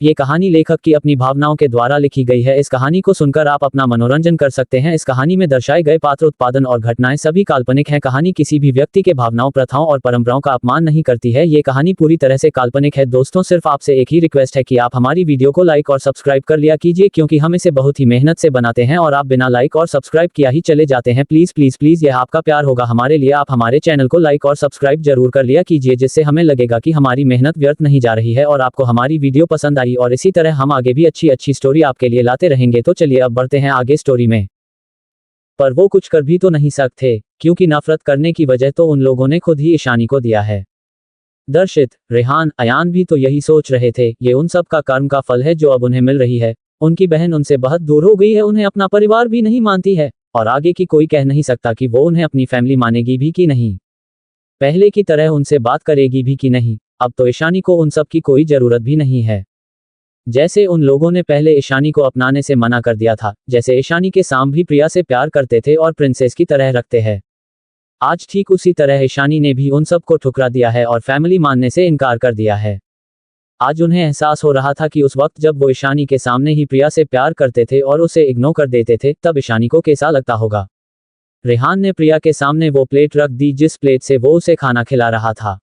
ये कहानी लेखक की अपनी भावनाओं के द्वारा लिखी गई है। इस कहानी को सुनकर आप अपना मनोरंजन कर सकते हैं। इस कहानी में दर्शाए गए पात्र, उत्पादन और घटनाएं सभी काल्पनिक हैं। कहानी किसी भी व्यक्ति के भावनाओं, प्रथाओं और परंपराओं का अपमान नहीं करती है। ये कहानी पूरी तरह से काल्पनिक है। दोस्तों, सिर्फ आपसे एक ही रिक्वेस्ट है कि आप हमारी वीडियो को लाइक और सब्सक्राइब कर लिया कीजिए, क्योंकि हम इसे बहुत ही मेहनत से बनाते हैं और आप बिना लाइक और सब्सक्राइब किया ही चले जाते हैं। प्लीज प्लीज प्लीज, यह आपका प्यार होगा हमारे लिए। आप हमारे चैनल को लाइक और सब्सक्राइब जरूर कर लिया कीजिए, जिससे हमें लगेगा कि हमारी मेहनत व्यर्थ नहीं जा रही है और आपको हमारी वीडियो पसंद आई, और इसी तरह हम आगे भी अच्छी अच्छी स्टोरी आपके लिए लाते रहेंगे। तो चलिए अब बढ़ते हैं आगे स्टोरी में। पर वो कुछ कर भी तो नहीं सकते, क्योंकि नफरत करने की वजह तो उन लोगों ने खुद ही ईशानी को दिया है। दर्शित, रेहान, अयान भी तो यही सोच रहे थे। ये उन सब का कर्म का फल है जो अब उन्हें मिल रही है। उनकी बहन उनसे बहुत दूर हो गई है, उन्हें अपना परिवार भी नहीं मानती है, और आगे की कोई कह नहीं सकता कि वो उन्हें अपनी फैमिली मानेगी भी कि नहीं, पहले की तरह उनसे बात करेगी भी कि नहीं। अब तो ईशानी को उन सब की कोई जरूरत भी नहीं है। जैसे उन लोगों ने पहले ईशानी को अपनाने से मना कर दिया था, जैसे ईशानी के साम भी प्रिया से प्यार करते थे और प्रिंसेस की तरह रखते हैं, आज ठीक उसी तरह ईशानी ने भी उन सब को ठुकरा दिया है और फैमिली मानने से इनकार कर दिया है। आज उन्हें एहसास हो रहा था कि उस वक्त जब वो ईशानी के सामने ही प्रिया से प्यार करते थे और उसे इग्नोर कर देते थे, तब ईशानी को कैसा लगता होगा। रेहान ने प्रिया के सामने वो प्लेट रख दी जिस प्लेट से वो उसे खाना खिला रहा था,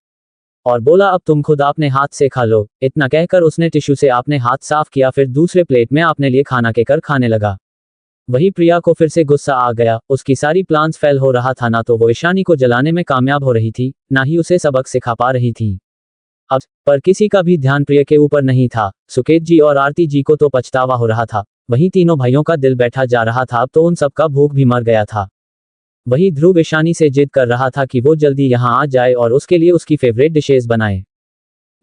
और बोला, अब तुम खुद अपने हाथ से खा लो। इतना कहकर उसने टिश्यू से अपने हाथ साफ किया, फिर दूसरे प्लेट में अपने लिए खाना केकर खाने लगा। वही प्रिया को फिर से गुस्सा आ गया। उसकी सारी प्लान्स फेल हो रहा था। ना तो वो ईशानी को जलाने में कामयाब हो रही थी, ना ही उसे सबक सिखा पा रही थी। अब पर किसी का भी ध्यान प्रिया के ऊपर नहीं था। सुकेत जी और आरती जी को तो पछतावा हो रहा था, वहीं तीनों भाइयों का दिल बैठा जा रहा था। अब तो उन सबका भूख भी मर गया था। वही ध्रुव ईशानी से जिद कर रहा था कि वो जल्दी यहाँ आ जाए और उसके लिए उसकी फेवरेट डिशेस बनाए।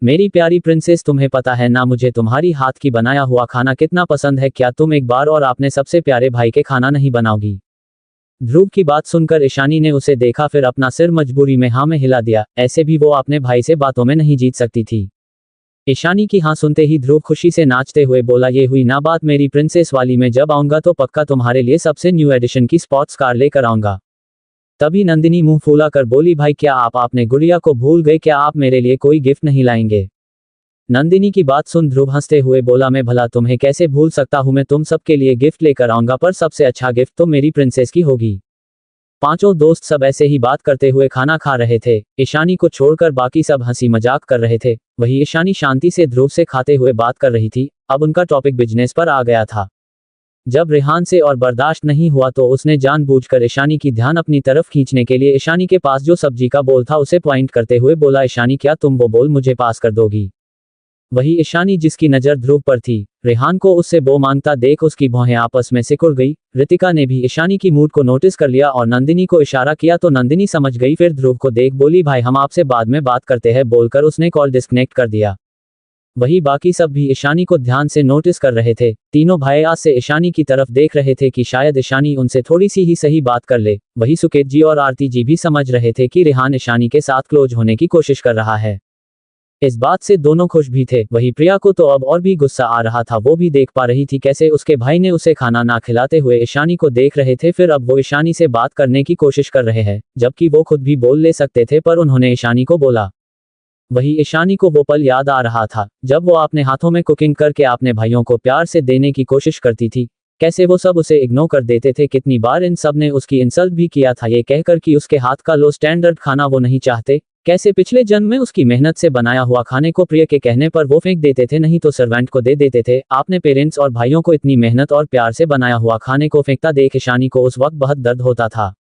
मेरी प्यारी प्रिंसेस, तुम्हें पता है ना मुझे तुम्हारी हाथ की बनाया हुआ खाना कितना पसंद है। क्या तुम एक बार और अपने सबसे प्यारे भाई के खाना नहीं बनाओगी? ध्रुव की बात सुनकर ईशानी ने उसे देखा, फिर अपना सिर मजबूरी में हाँ में हिला दिया। ऐसे भी वो अपने भाई से बातों में नहीं जीत सकती थी। ईशानी की हाँ सुनते ही ध्रुव खुशी से नाचते हुए बोला, ये हुई ना बात मेरी प्रिंसेस वाली। में जब आऊंगा तो पक्का तुम्हारे लिए सबसे न्यू एडिशन की स्पोर्ट्स कार लेकर आऊंगा। तभी नंदिनी मुंह फूला कर बोली, भाई क्या आप आपने गुड़िया को भूल गए? क्या आप मेरे लिए कोई गिफ्ट नहीं लाएंगे? नंदिनी की बात सुन ध्रुव हंसते हुए बोला, मैं भला तुम्हें कैसे भूल सकता हूं। मैं तुम सबके लिए गिफ्ट लेकर आऊंगा, पर सबसे अच्छा गिफ्ट तो मेरी प्रिंसेस की होगी। पांचों दोस्त सब ऐसे ही बात करते हुए खाना खा रहे थे। ईशानी को छोड़कर बाकी सब हंसी मजाक कर रहे थे। वही ईशानी शांति से ध्रुव से खाते हुए बात कर रही थी। अब उनका टॉपिक बिजनेस पर आ गया था। जब रेहान से और बर्दाश्त नहीं हुआ तो उसने जानबूझकर ईशानी की ध्यान अपनी तरफ खींचने के लिए ईशानी के पास जो सब्जी का बोल था उसे पॉइंट करते हुए बोला, ईशानी क्या तुम वो बोल मुझे पास कर दोगी? वही ईशानी जिसकी नजर ध्रुव पर थी, रेहान को उससे वो मांगता देख उसकी भौहें आपस में सिकुड़ गई। रितिका ने भी ईशानी की मूड को नोटिस कर लिया और नंदिनी को इशारा किया तो नंदिनी समझ गई। फिर ध्रुव को देख बोली, भाई हम आपसे बाद में बात करते हैं, बोलकर उसने कॉल डिस्कनेक्ट कर दिया। वही बाकी सब भी ईशानी को ध्यान से नोटिस कर रहे थे। तीनों भाई आज से ईशानी की तरफ देख रहे थे कि शायद ईशानी उनसे थोड़ी सी ही सही बात कर ले। वही सुकेत जी और आरती जी भी समझ रहे थे कि रेहान ईशानी के साथ क्लोज होने की कोशिश कर रहा है। इस बात से दोनों खुश भी थे। वही प्रिया को तो अब और भी गुस्सा आ रहा था। वो भी देख पा रही थी कैसे उसके भाई ने उसे खाना ना खिलाते हुए ईशानी को देख रहे थे। फिर अब वो ईशानी से बात करने की कोशिश कर रहे हैं, जबकि वो खुद भी बोल ले सकते थे, पर उन्होंने ईशानी को बोला। वही ईशानी को वो पल याद आ रहा था जब वो अपने हाथों में कुकिंग करके अपने भाइयों को प्यार से देने की कोशिश करती थी। कैसे वो सब उसे इग्नोर कर देते थे। कितनी बार इन सब ने उसकी इंसल्ट भी किया था, ये कहकर कि उसके हाथ का लो स्टैंडर्ड खाना वो नहीं चाहते। कैसे पिछले जन्म में उसकी मेहनत से बनाया हुआ खाने को प्रिय के कहने पर वो फेंक देते थे, नहीं तो सर्वेंट को दे देते थे। आपने पेरेंट्स और भाइयों को इतनी मेहनत और प्यार से बनाया हुआ खाने को फेंकता देख ईशानी को उस वक्त बहुत दर्द होता था।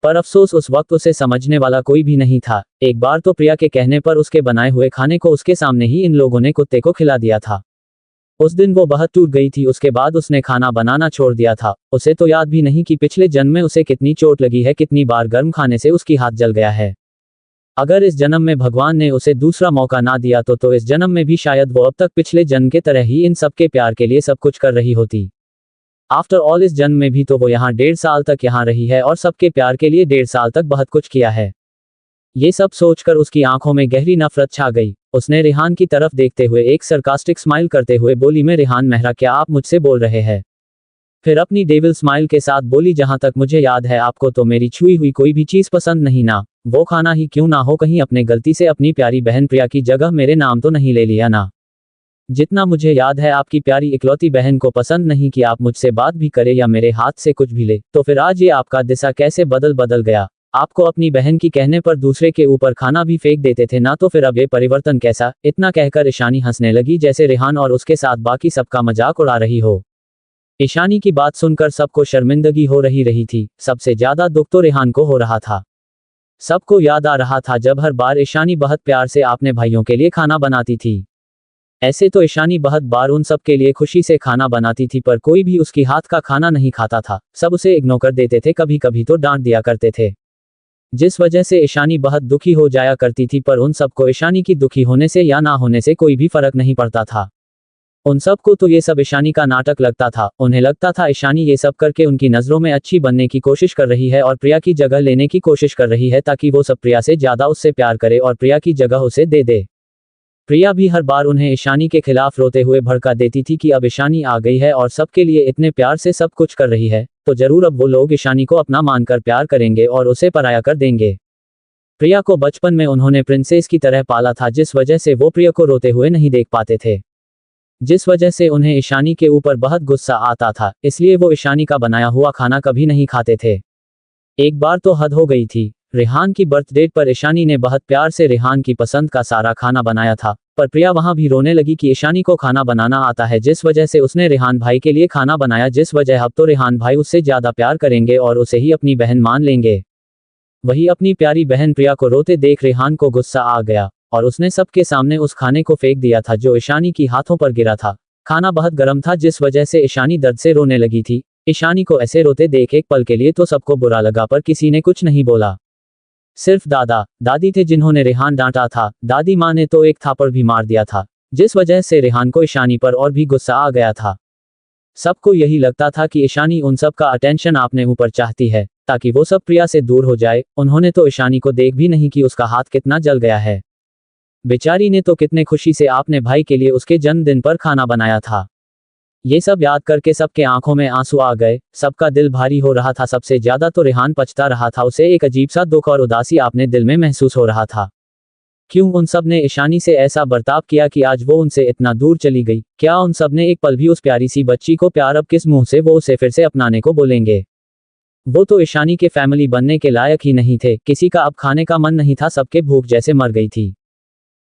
पर अफसोस उस वक्त उसे समझने वाला कोई भी नहीं था। एक बार तो प्रिया के कहने पर उसके बनाए हुए खाने को उसके सामने ही इन लोगों ने कुत्ते को खिला दिया था। उस दिन वो बहुत टूट गई थी। उसके बाद उसने खाना बनाना छोड़ दिया था। उसे तो याद भी नहीं कि पिछले जन्म में उसे कितनी चोट लगी है, कितनी बार गर्म खाने से उसकी हाथ जल गया है। अगर इस जन्म में भगवान ने उसे दूसरा मौका ना दिया तो इस जन्म में भी शायद वो अब तक पिछले जन्म के तरह ही इन सबके प्यार के लिए सब कुछ कर रही होती। आफ्टर ऑल इस जन्म में भी तो वो यहाँ 1.5 साल तक यहाँ रही है और सबके प्यार के लिए 1.5 साल तक बहुत कुछ किया है। ये सब सोचकर उसकी आंखों में गहरी नफरत छा गई। उसने रेहान की तरफ देखते हुए एक सरकास्टिक स्माइल करते हुए बोली, मैं रेहान मेहरा, क्या आप मुझसे बोल रहे हैं? फिर अपनी डेविल स्माइल के साथ बोली, जहां तक मुझे याद है आपको तो मेरी छुई हुई कोई भी चीज पसंद नहीं ना। वो खाना ही क्यों ना हो, कहीं अपने गलती से अपनी प्यारी बहन प्रिया की जगह मेरे नाम तो नहीं ले लिया ना? जितना मुझे याद है आपकी प्यारी इकलौती बहन को पसंद नहीं कि आप मुझसे बात भी करे या मेरे हाथ से कुछ भी ले, तो फिर आज ये आपका दिशा कैसे बदल गया। आपको अपनी बहन की कहने पर दूसरे के ऊपर खाना भी फेंक देते थे ना, तो फिर अब ये परिवर्तन कैसा। इतना कहकर ईशानी हंसने लगी जैसे रेहान और उसके साथ बाकी सबका मजाक उड़ा रही हो। ईशानी की बात सुनकर सबको शर्मिंदगी हो रही थी। सबसे ज्यादा दुख तो रेहान को हो रहा था। सबको याद आ रहा था जब हर बार ईशानी बहुत प्यार से अपने भाइयों के लिए खाना बनाती थी। ऐसे तो ईशानी बहुत बार उन सब के लिए खुशी से खाना बनाती थी, पर कोई भी उसकी हाथ का खाना नहीं खाता था। सब उसे इग्नोर कर देते थे, कभी कभी तो डांट दिया करते थे, जिस वजह से ईशानी बहुत दुखी हो जाया करती थी। पर उन सबको ईशानी की दुखी होने से या ना होने से कोई भी फर्क नहीं पड़ता था। उन सबको तो ये सब ईशानी का नाटक लगता था। उन्हें लगता था ईशानी ये सब करके उनकी नज़रों में अच्छी बनने की कोशिश कर रही है और प्रिया की जगह लेने की कोशिश कर रही है, ताकि वो सब प्रिया से ज़्यादा उससे प्यार करे और प्रिया की जगह उसे दे दे। प्रिया भी हर बार उन्हें ईशानी के खिलाफ रोते हुए भड़का देती थी कि अब ईशानी आ गई है और सबके लिए इतने प्यार से सब कुछ कर रही है, तो जरूर अब वो लोग ईशानी को अपना मानकर प्यार करेंगे और उसे पराया कर देंगे। प्रिया को बचपन में उन्होंने प्रिंसेस की तरह पाला था, जिस वजह से वो प्रिया को रोते हुए नहीं देख पाते थे, जिस वजह से उन्हें ईशानी के ऊपर बहुत गुस्सा आता था। इसलिए वो ईशानी का बनाया हुआ खाना कभी नहीं खाते थे। एक बार तो हद हो गई थी। रेहान की बर्थडे पर ईशानी ने बहुत प्यार से रेहान की पसंद का सारा खाना बनाया था, पर प्रिया वहां भी रोने लगी कि ईशानी को खाना बनाना आता है, जिस वजह से उसने रेहान भाई के लिए खाना बनाया, जिस वजह अब तो रेहान भाई उससे ज्यादा प्यार करेंगे और उसे ही अपनी बहन मान लेंगे। वही अपनी प्यारी बहन प्रिया को रोते देख रेहान को गुस्सा आ गया और उसने सबके सामने उस खाने को फेंक दिया था जो ईशानी की हाथों पर गिरा था। खाना बहुत गर्म था, जिस वजह से ईशानी दर्द से रोने लगी थी। ईशानी को ऐसे रोते देख एक पल के लिए तो सबको बुरा लगा, पर किसी ने कुछ नहीं बोला। सिर्फ दादा दादी थे जिन्होंने रेहान डांटा था। दादी माँ ने तो एक थापड़ भी मार दिया था, जिस वजह से रेहान को ईशानी पर और भी गुस्सा आ गया था। सबको यही लगता था कि ईशानी उन सब का अटेंशन अपने ऊपर चाहती है, ताकि वो सब प्रिया से दूर हो जाए। उन्होंने तो ईशानी को देख भी नहीं कि उसका हाथ कितना जल गया है। बेचारी ने तो कितने खुशी से अपने भाई के लिए उसके जन्मदिन पर खाना बनाया था। ये सब याद करके सबके आंखों में आंसू आ गए। सबका दिल भारी हो रहा था। सबसे ज्यादा तो रेहान पछता रहा था। उसे एक अजीब सा दुख और उदासी अपने दिल में महसूस हो रहा था। क्यों उन सब ने ईशानी से ऐसा बर्ताव किया कि आज वो उनसे इतना दूर चली गई? क्या उन सब ने एक पल भी उस प्यारी सी बच्ची को प्यार? अब किस मुंह से वो उसे फिर से अपनाने को बोलेंगे? वो तो ईशानी के फैमिली बनने के लायक ही नहीं थे। किसी का अब खाने का मन नहीं था, सबके भूख जैसे मर गई थी।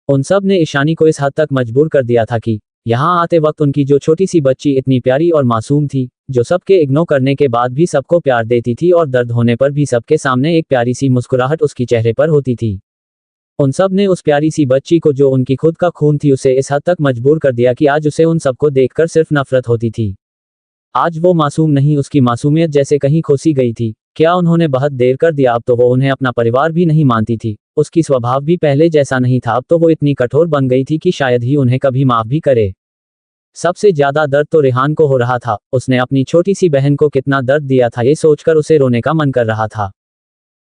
उन सब ने ईशानी को इस हद तक मजबूर कर दिया था कि यहाँ आते वक्त उनकी जो छोटी सी बच्ची इतनी प्यारी और मासूम थी, जो सबके इग्नोर करने के बाद भी सबको प्यार देती थी और दर्द होने पर भी सबके सामने एक प्यारी सी मुस्कुराहट उसकी चेहरे पर होती थी, उन सब ने उस प्यारी सी बच्ची को जो उनकी खुद का खून थी उसे इस हद तक मजबूर कर दिया कि आज उसे उन सबको देखकर सिर्फ नफरत होती थी। आज वो मासूम नहीं, उसकी मासूमियत जैसे कहीं खोसी गई थी। क्या उन्होंने बहुत देर कर दिया? अब तो वो उन्हें अपना परिवार भी नहीं मानती थी। उसकी स्वभाव भी पहले जैसा नहीं था। अब तो वो इतनी कठोर बन गई थी कि शायद ही उन्हें कभी माफ भी करे। सबसे ज्यादा दर्द तो रेहान को हो रहा था। उसने अपनी छोटी सी बहन को कितना दर्द दिया था, ये सोचकर उसे रोने का मन कर रहा था।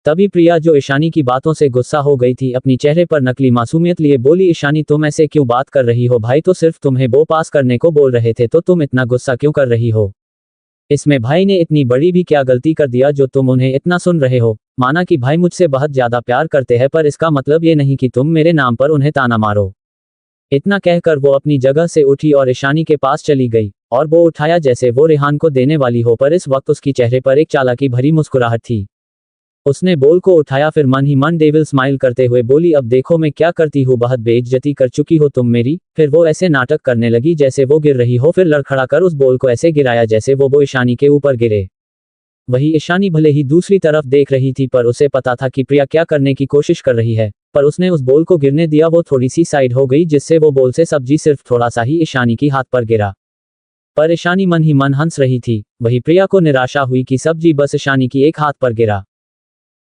तभी प्रिया, जो ईशानी की बातों से गुस्सा हो गई थी, अपनी चेहरे पर नकली मासूमियत लिए बोली, ईशानी तुम ऐसे क्यों बात कर रही हो? भाई तो सिर्फ तुम्हें वो पास करने को बोल रहे थे, तो तुम इतना गुस्सा क्यों कर रही हो? इसमें भाई ने इतनी बड़ी भी क्या गलती कर दिया जो तुम उन्हें इतना सुन रहे हो? माना कि भाई मुझसे बहुत ज्यादा प्यार करते हैं, पर इसका मतलब ये नहीं कि तुम मेरे नाम पर उन्हें ताना मारो। इतना कहकर वो अपनी जगह से उठी और ईशानी के पास चली गई और वो उठाया जैसे वो रेहान को देने वाली हो, पर इस वक्त उसकी चेहरे पर एक चालाकी भरी मुस्कुराहट थी। उसने बोल को उठाया, फिर मन ही मन डेविल स्माइल करते हुए बोली, अब देखो मैं क्या करती हूँ, बहुत बेइज्जती कर चुकी हो तुम मेरी। फिर वो ऐसे नाटक करने लगी जैसे वो गिर रही हो, फिर लड़खड़ा कर उस बोल को ऐसे गिराया जैसे वो ईशानी के ऊपर गिरे। वही ईशानी भले ही दूसरी तरफ देख रही थी, पर उसे पता था कि प्रिया क्या करने की कोशिश कर रही है, पर उसने उस बोल को गिरने दिया। वो थोड़ी सी साइड हो गई जिससे वो बोल से सब्जी सिर्फ थोड़ा सा ही ईशानी की हाथ पर गिरा, पर ईशानी मन ही मन हंस रही थी। वही प्रिया को निराशा हुई कि सब्जी बस ईशानी की एक हाथ पर गिरा।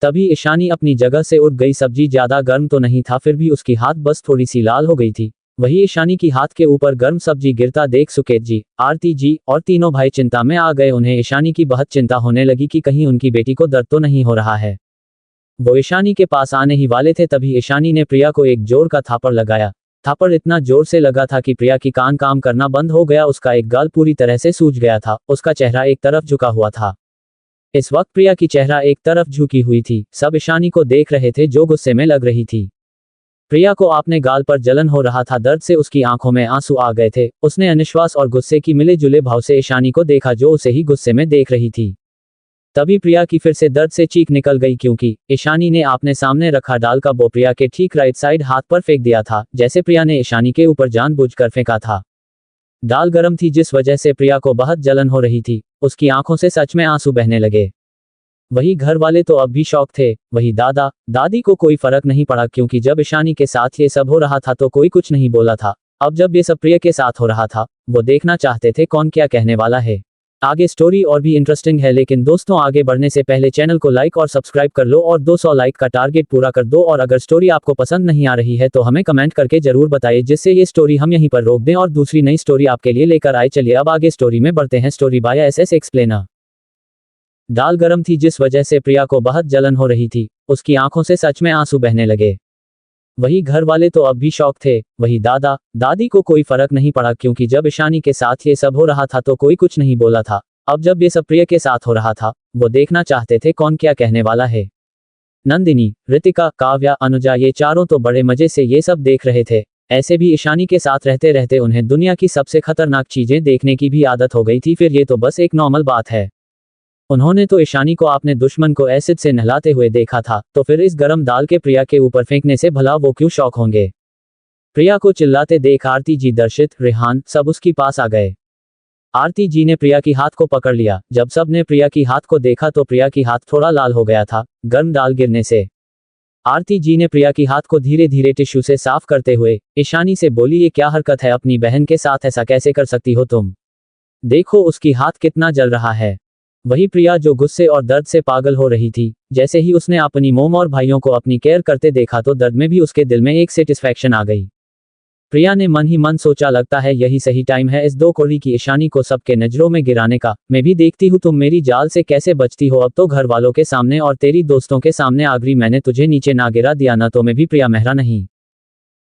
तभी ईशानी अपनी जगह से उठ गई। सब्जी ज्यादा गर्म तो नहीं था, फिर भी उसकी हाथ बस थोड़ी सी लाल हो गई थी। वही ईशानी की हाथ के ऊपर गर्म सब्जी गिरता देख सुकेत जी, आरती जी और तीनों भाई चिंता में आ गए। उन्हें ईशानी की बहुत चिंता होने लगी कि कहीं उनकी बेटी को दर्द तो नहीं हो रहा है। वो ईशानी के पास आने ही वाले थे, तभी ईशानी ने प्रिया को एक जोर का थापड़ लगाया। थापड़ इतना जोर से लगा था कि प्रिया की कान काम करना बंद हो गया। उसका एक गाल पूरी तरह से सूज गया था। उसका चेहरा एक तरफ झुका हुआ था। इस वक्त प्रिया की चेहरा एक तरफ झुकी हुई थी। सब ईशानी को देख रहे थे जो गुस्से में लग रही थी। प्रिया को अपने गाल पर जलन हो रहा था, दर्द से उसकी आंखों में आंसू आ गए थे। उसने अनिश्वास और गुस्से की मिले जुले भाव से ईशानी को देखा जो उसे ही गुस्से में देख रही थी। तभी प्रिया की फिर से दर्द से चीख निकल गई, क्योंकि ईशानी ने अपने सामने रखा डाल का बो प्रिया के ठीक राइट साइड हाथ पर फेंक दिया था, जैसे प्रिया ने ईशानी के ऊपर जानबूझकर फेंका था। डाल गर्म थी जिस वजह से प्रिया को बहुत जलन हो रही थी। उसकी आंखों से सच में आंसू बहने लगे। वही घर वाले तो अब भी शौक थे, वही दादा दादी को कोई फर्क नहीं पड़ा, क्योंकि जब ईशानी के साथ ये सब हो रहा था तो कोई कुछ नहीं बोला था। अब जब ये सब प्रिया के साथ हो रहा था, वो देखना चाहते थे कौन क्या कहने वाला है। आगे स्टोरी और भी इंटरेस्टिंग है, लेकिन दोस्तों आगे बढ़ने से पहले चैनल को लाइक और सब्सक्राइब कर लो और 200 लाइक का टारगेट पूरा कर दो। और अगर स्टोरी आपको पसंद नहीं आ रही है तो हमें कमेंट करके जरूर बताइए, जिससे ये स्टोरी हम यहीं पर रोक दें और दूसरी नई स्टोरी आपके लिए लेकर आए। चलिए अब आगे स्टोरी में बढ़ते हैं। Story by SS explainer. दाल गर्म थी जिस वजह से प्रिया को बहुत जलन हो रही थी। उसकी आंखों से सच में आंसू बहने लगे। वही घर वाले तो अब भी शौक थे, वही दादा दादी को कोई फर्क नहीं पड़ा, क्योंकि जब ईशानी के साथ ये सब हो रहा था तो कोई कुछ नहीं बोला था। अब जब ये सब प्रिया के साथ हो रहा था, वो देखना चाहते थे कौन क्या कहने वाला है। नंदिनी, रितिका, काव्या, अनुजा ये चारों तो बड़े मजे से ये सब देख रहे थे। ऐसे भी ईशानी के साथ रहते रहते उन्हें दुनिया की सबसे खतरनाक चीजें देखने की भी आदत हो गई थी, फिर ये तो बस एक नॉर्मल बात है। उन्होंने तो ईशानी को अपने दुश्मन को एसिड से नहलाते हुए देखा था, तो फिर इस गरम दाल के प्रिया के ऊपर फेंकने से भला वो क्यों शौक होंगे। प्रिया को चिल्लाते देख आरती जी, दर्शित, रेहान सब उसके पास आ गए। आरती जी ने प्रिया की हाथ को पकड़ लिया। जब सब ने प्रिया की हाथ को देखा तो प्रिया की हाथ थोड़ा लाल हो गया था, गर्म दाल गिरने से। आरती जी ने प्रिया की हाथ को धीरे धीरे टिश्यू से साफ करते हुए ईशानी से बोली, ये क्या हरकत है, अपनी बहन के साथ ऐसा कैसे कर सकती हो तुम? देखो उसकी हाथ कितना जल रहा है। वही प्रिया जो गुस्से और दर्द से पागल हो रही थी, जैसे ही उसने अपनी मोम और भाइयों को अपनी केयर करते देखा तो दर्द में भी उसके दिल में एक सेटिस्फैक्शन आ गई। प्रिया ने मन ही मन सोचा, लगता है यही सही टाइम है इस 2 कौड़ी की ईशानी को सबके नजरों में गिराने का। मैं भी देखती हूँ तुम मेरी जाल से कैसे बचती हो। अब तो घर वालों के सामने और तेरी दोस्तों के सामने आगरी मैंने तुझे नीचे ना गिरा दिया ना, तो मैं भी प्रिया मेहरा नहीं।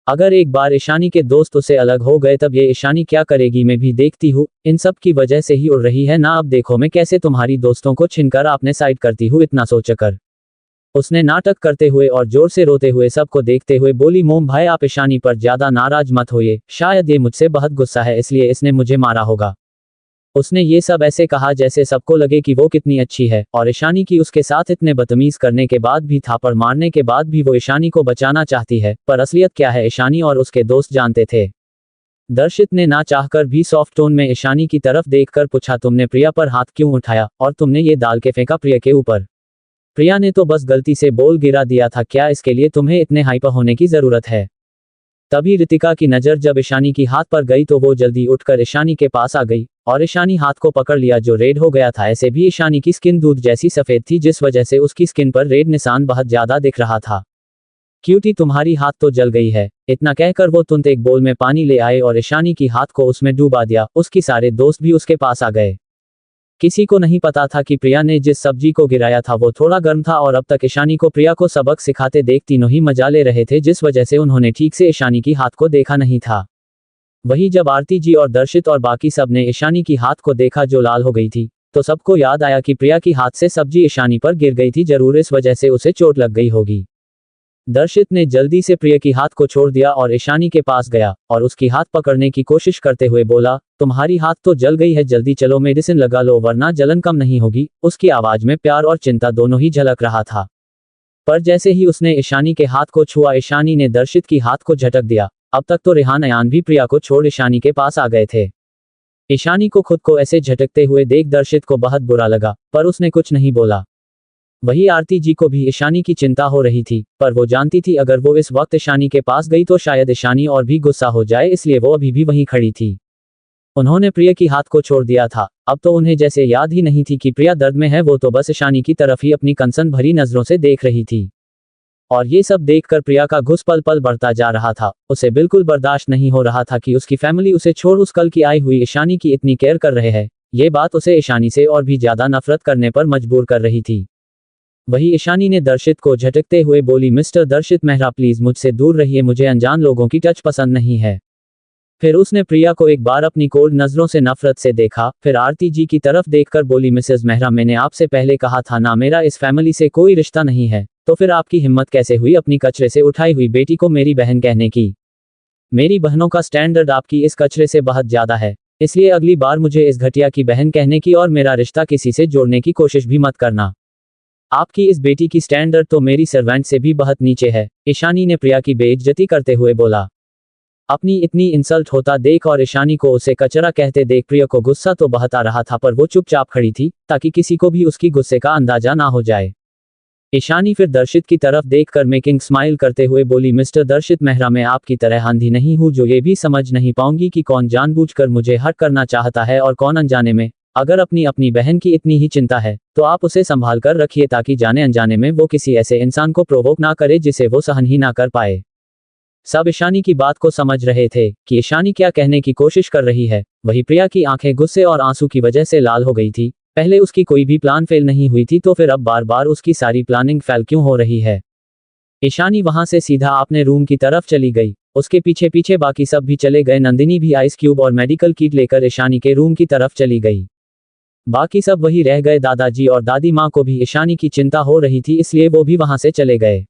अगर एक बार ईशानी के दोस्त उससे अलग हो गए तब ये ईशानी क्या करेगी, मैं भी देखती हूँ। इन सब की वजह से ही उड़ रही है ना, अब देखो मैं कैसे तुम्हारी दोस्तों को छिनकर अपने साइड करती हूँ। इतना सोचकर उसने नाटक करते हुए और जोर से रोते हुए सबको देखते हुए बोली, मोम भाई आप ईशानी पर ज्यादा नाराज मत होइए, शायद ये मुझसे बहुत गुस्सा है इसलिए इसने मुझे मारा होगा। उसने ये सब ऐसे कहा जैसे सबको लगे कि वो कितनी अच्छी है, और ईशानी की उसके साथ इतने बदतमीज करने के बाद भी, थापड़ मारने के बाद भी वो ईशानी को बचाना चाहती है। पर असलियत क्या है ईशानी और उसके दोस्त जानते थे। दर्शित ने ना चाहकर भी सॉफ्ट टोन में ईशानी की तरफ देखकर पूछा, तुमने प्रिया पर हाथ क्यों उठाया और तुमने ये डाल के फेंका प्रिया के ऊपर? प्रिया ने तो बस गलती से बोल गिरा दिया था, क्या इसके लिए तुम्हें इतने हाइपर होने की जरूरत है? तभी रितिका की नजर जब ईशानी की हाथ पर गई तो वो जल्दी उठकर ईशानी के पास आ गई और ईशानी हाथ को पकड़ लिया जो रेड हो गया था। ऐसे भी ईशानी की स्किन दूध जैसी सफेद थी, जिस वजह से उसकी स्किन पर रेड निशान बहुत ज्यादा दिख रहा था। क्यूटी तुम्हारी हाथ तो जल गई है। इतना कहकर वो तुरंत एक बोल में पानी ले आए और ईशानी की हाथ को उसमें डूबा दिया। उसकी सारे दोस्त भी उसके पास आ गए। किसी को नहीं पता था कि प्रिया ने जिस सब्जी को गिराया था वो थोड़ा गर्म था, और अब तक ईशानी को प्रिया को सबक सिखाते देख तीनों ही मजा ले रहे थे, जिस वजह से उन्होंने ठीक से ईशानी की हाथ को देखा नहीं था। वही जब आरती जी और दर्शित और बाकी सब ने ईशानी की हाथ को देखा जो लाल हो गई थी, तो सबको याद आया कि प्रिया की हाथ से सब्जी ईशानी पर गिर गई थी, जरूर इस वजह से उसे चोट लग गई होगी। दर्शित ने जल्दी से प्रिया की हाथ को छोड़ दिया और ईशानी के पास गया और उसकी हाथ पकड़ने की कोशिश करते हुए बोला, तुम्हारी हाथ तो जल गई है, जल्दी चलो मेडिसिन लगा लो वरना जलन कम नहीं होगी। उसकी आवाज में प्यार और चिंता दोनों ही झलक रहा था। पर जैसे ही उसने ईशानी के हाथ को छुआ, ईशानी ने दर्शित की हाथ को झटक दिया। अब तक तो रेहान अयान भी प्रिया को छोड़ ईशानी के पास आ गए थे। ईशानी को खुद को ऐसे झटकते हुए देख दर्शित को बहुत बुरा लगा, पर उसने कुछ नहीं बोला। वही आरती जी को भी ईशानी की चिंता हो रही थी, पर वो जानती थी अगर वो इस वक्त ईशानी के पास गई तो शायद ईशानी और भी गुस्सा हो जाए, इसलिए वो अभी भी वहीं खड़ी थी। उन्होंने प्रिया की हाथ को छोड़ दिया था। अब तो उन्हें जैसे याद ही नहीं थी कि प्रिया दर्द में है, वो तो बस ईशानी की तरफ ही अपनी कंसर्न भरी नजरों से देख रही थी। और ये सब देखकर प्रिया का गुस्सा पल पल बढ़ता जा रहा था। उसे बिल्कुल बर्दाश्त नहीं हो रहा था कि उसकी फैमिली उसे छोड़ उस कल की आई हुई ईशानी की इतनी केयर कर रहे हैं। ये बात उसे ईशानी से और भी ज्यादा नफरत करने पर मजबूर कर रही थी। वही ईशानी ने दर्शित को झटकते हुए बोली, मिस्टर दर्शित मेहरा प्लीज मुझसे दूर रहिए, मुझे अनजान लोगों की टच पसंद नहीं है। फिर उसने प्रिया को एक बार अपनी कोल्ड नजरों से नफरत से देखा, फिर आरती जी की तरफ देखकर बोली, मिसेस मेहरा मैंने आपसे पहले कहा था ना, मेरा इस फैमिली से कोई रिश्ता नहीं है। तो फिर आपकी हिम्मत कैसे हुई अपनी कचरे से उठाई हुई बेटी को मेरी बहन कहने की? मेरी बहनों का स्टैंडर्ड आपकी इस कचरे से बहुत ज्यादा है, इसलिए अगली बार मुझे इस घटिया की बहन कहने की और मेरा रिश्ता किसी से जोड़ने की कोशिश भी मत करना। आपकी इस बेटी की स्टैंडर्ड तो मेरी सर्वेंट से भी बहुत नीचे है, ईशानी ने प्रिया की बेइज्जती करते हुए बोला। अपनी इतनी इंसल्ट होता देख और ईशानी को उसे कचरा कहते देख प्रिया को गुस्सा तो बहुत आ रहा था, पर वो चुपचाप खड़ी थी ताकि किसी को भी उसकी गुस्से का अंदाजा ना हो जाए। ईशानी फिर दर्शित की तरफ देखकर मेकिंग स्माइल करते हुए बोली, मिस्टर दर्शित मेहरा, मैं आपकी तरह अंधी नहीं हूँ जो ये भी समझ नहीं पाऊंगी कि कौन जानबूझकर मुझे हर्ट करना चाहता है और कौन अनजाने में। अगर अपनी बहन की इतनी ही चिंता है तो आप उसे संभाल कर रखिए ताकि जाने अनजाने में वो किसी ऐसे इंसान को प्रोवोक ना करे जिसे वो सहन ही ना कर पाए। सब ईशानी की बात को समझ रहे थे कि ईशानी क्या कहने की कोशिश कर रही है। वही प्रिया की आंखें गुस्से और आंसू की वजह से लाल हो गई थी। पहले उसकी कोई भी प्लान फेल नहीं हुई थी तो फिर अब बार बार उसकी सारी प्लानिंग फेल क्यों हो रही है। ईशानी वहां से सीधा अपने रूम की तरफ चली गई। उसके पीछे पीछे बाकी सब भी चले गए। नंदिनी भी आइस क्यूब और मेडिकल किट लेकर ईशानी के रूम की तरफ चली गई। बाकी सब वही रह गए। दादाजी और दादी माँ को भी ईशानी की चिंता हो रही थी, इसलिए वो भी वहां से चले गए।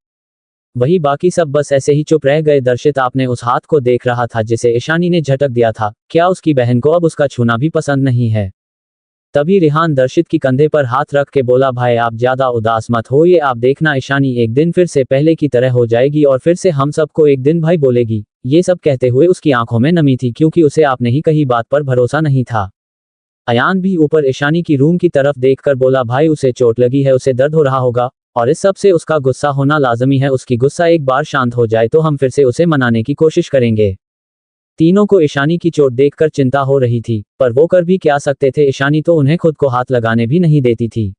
वही बाकी सब बस ऐसे ही चुप रह गए। दर्शित आपने उस हाथ को देख रहा था जिसे ईशानी ने झटक दिया था। क्या उसकी बहन को अब उसका छूना भी पसंद नहीं है? तभी रिहान दर्शित की कंधे पर हाथ रख के बोला, भाई आप ज्यादा उदास मत होइए, आप देखना ईशानी एक दिन फिर से पहले की तरह हो जाएगी और फिर से हम सबको एक दिन भाई बोलेगी। ये सब कहते हुए उसकी आंखों में नमी थी क्योंकि उसे आपने ही कही बात पर भरोसा नहीं था। अयान भी ऊपर ईशानी की रूम की तरफ देखकर बोला, भाई उसे चोट लगी है, उसे दर्द हो रहा होगा और इस सब से उसका गुस्सा होना लाजमी है। उसकी गुस्सा एक बार शांत हो जाए तो हम फिर से उसे मनाने की कोशिश करेंगे। तीनों को ईशानी की चोट देखकर चिंता हो रही थी, पर वो कर भी क्या सकते थे। ईशानी तो उन्हें खुद को हाथ लगाने भी नहीं देती थी।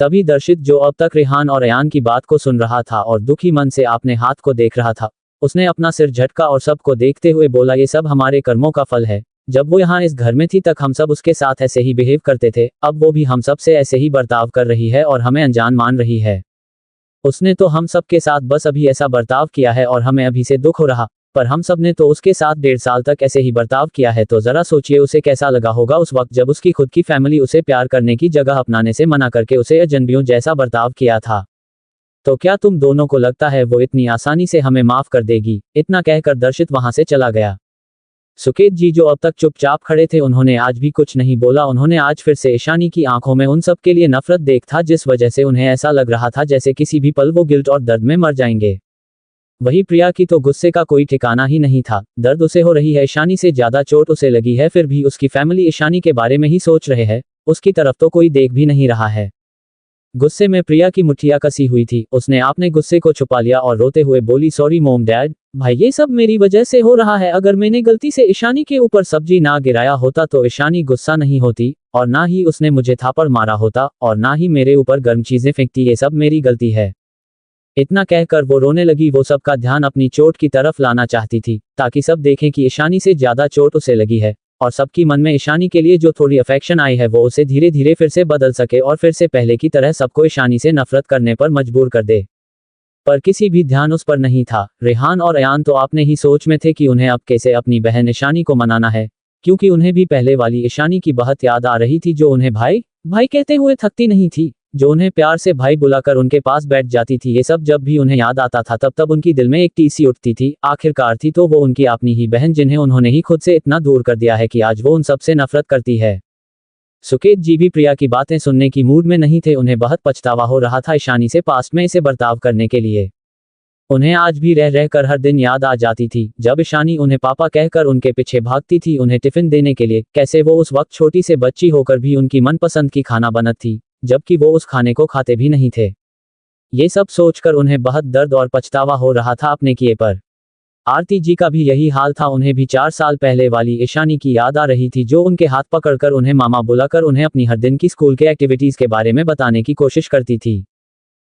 तभी दर्शित, जो अब तक रिहान और अयान की बात को सुन रहा था और दुखी मन से अपने हाथ को देख रहा था, उसने अपना सिर झटका और सबको देखते हुए बोला, ये सब हमारे कर्मों का फल है। जब वो यहाँ इस घर में थी तक हम सब उसके साथ ऐसे ही बिहेव करते थे, अब वो भी हम सब से ऐसे ही बर्ताव कर रही है और हमें अनजान मान रही है। उसने तो हम सब के साथ बस अभी ऐसा बर्ताव किया है और हमें अभी से दुख हो रहा, पर हम सब ने तो उसके साथ 1.5 साल तक ऐसे ही बर्ताव किया है। तो जरा सोचिए उसे कैसा लगा होगा उस वक्त जब उसकी खुद की फैमिली उसे प्यार करने की जगह अपनाने से मना करके उसे अजनबियों जैसा बर्ताव किया था। तो क्या तुम दोनों को लगता है वो इतनी आसानी से हमें माफ कर देगी? इतना कहकर दर्शित वहां से चला गया। सुकेत जी, जो अब तक चुपचाप खड़े थे, उन्होंने आज भी कुछ नहीं बोला। उन्होंने आज फिर से ईशानी की आंखों में उन सब के लिए नफरत देख था जिस वजह से उन्हें ऐसा लग रहा था जैसे किसी भी पल वो गिल्ट और दर्द में मर जाएंगे। वही प्रिया की तो गुस्से का कोई ठिकाना ही नहीं था। दर्द उसे हो रही है, ईशानी से ज्यादा चोट उसे लगी है, फिर भी उसकी फैमिली ईशानी के बारे में ही सोच रहे हैं, उसकी तरफ तो कोई देख भी नहीं रहा है। गुस्से में प्रिया की मुठ्ठियां कसी हुई थी। उसने अपने गुस्से को छुपा लिया और रोते हुए बोली, सॉरी मोम डैड, भाई ये सब मेरी वजह से हो रहा है। अगर मैंने गलती से ईशानी के ऊपर सब्जी ना गिराया होता तो ईशानी गुस्सा नहीं होती और ना ही उसने मुझे थापड़ मारा होता और ना ही मेरे ऊपर गर्म चीजें फेंकती। ये सब मेरी गलती है। इतना कहकर वो रोने लगी। वो सबका ध्यान अपनी चोट की तरफ लाना चाहती थी ताकि सब देखें कि ईशानी से ज्यादा चोट उसे लगी है और सबकी मन में ईशानी के लिए जो थोड़ी अफेक्शन आई है वो उसे धीरे धीरे फिर से बदल सके और फिर से पहले की तरह सबको ईशानी से नफरत करने पर मजबूर कर दे। पर किसी भी ध्यान उस पर नहीं था। रेहान और अयान तो आपने ही सोच में थे कि उन्हें अब कैसे अपनी बहन ईशानी को मनाना है, क्योंकि उन्हें भी पहले वाली ईशानी की बहुत याद आ रही थी, जो उन्हें भाई भाई कहते हुए थकती नहीं थी, जो उन्हें प्यार से भाई बुलाकर उनके पास बैठ जाती थी। ये सब जब भी उन्हें याद आता था तब तब उनकी दिल में एक टीसी उठती थी। आखिरकार थी तो वो उनकी अपनी ही बहन, जिन्हें उन्होंने ही खुद से इतना दूर कर दिया है कि आज वो उन सबसे नफरत करती है। सुकेत जी भी प्रिया की बातें सुनने की मूड में नहीं थे। उन्हें बहुत पछतावा हो रहा था ईशानी से पास्ट में इसे बर्ताव करने के लिए। उन्हें आज भी रह रह कर हर दिन याद आ जाती थी जब ईशानी उन्हें पापा कहकर उनके पीछे भागती थी उन्हें टिफिन देने के लिए। कैसे वो उस वक्त छोटी से बच्ची होकर भी उनकी मनपसंद की खाना बनत थी, जबकि वो उस खाने को खाते भी नहीं थे। ये सब सोचकर उन्हें बहुत दर्द और पछतावा हो रहा था अपने किए पर। आरती जी का भी यही हाल था। उन्हें भी 4 साल पहले वाली ईशानी की याद आ रही थी, जो उनके हाथ पकड़कर उन्हें मामा बुलाकर उन्हें अपनी हर दिन की स्कूल के एक्टिविटीज के बारे में बताने की कोशिश करती थी,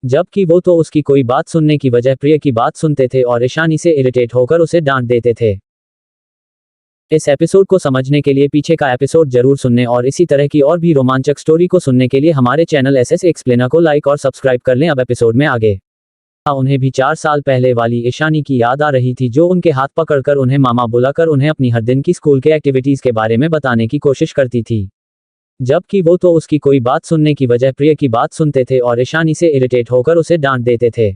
जबकि वो तो उसकी कोई बात सुनने की बजाय प्रिया की बात सुनते थे और ईशानी से इरिटेट होकर उसे डांट देते थे। इस एपिसोड को समझने के लिए पीछे का एपिसोड जरूर सुनने और इसी तरह की और भी रोमांचक स्टोरी को सुनने के लिए हमारे चैनल एसएस एक्सप्लेनर को लाइक और सब्सक्राइब कर लें। अब एपिसोड में आगे। उन्हें भी 4 साल पहले वाली ईशानी की याद आ रही थी, जो उनके हाथ पकड़कर उन्हें मामा बुलाकर उन्हें अपनी हर दिन की स्कूल के एक्टिविटीज के बारे में बताने की कोशिश करती थी, जबकि वो तो उसकी कोई बात सुनने की बजाय प्रिया की बात सुनते थे और ईशानी से इरिटेट होकर उसे डांट देते थे।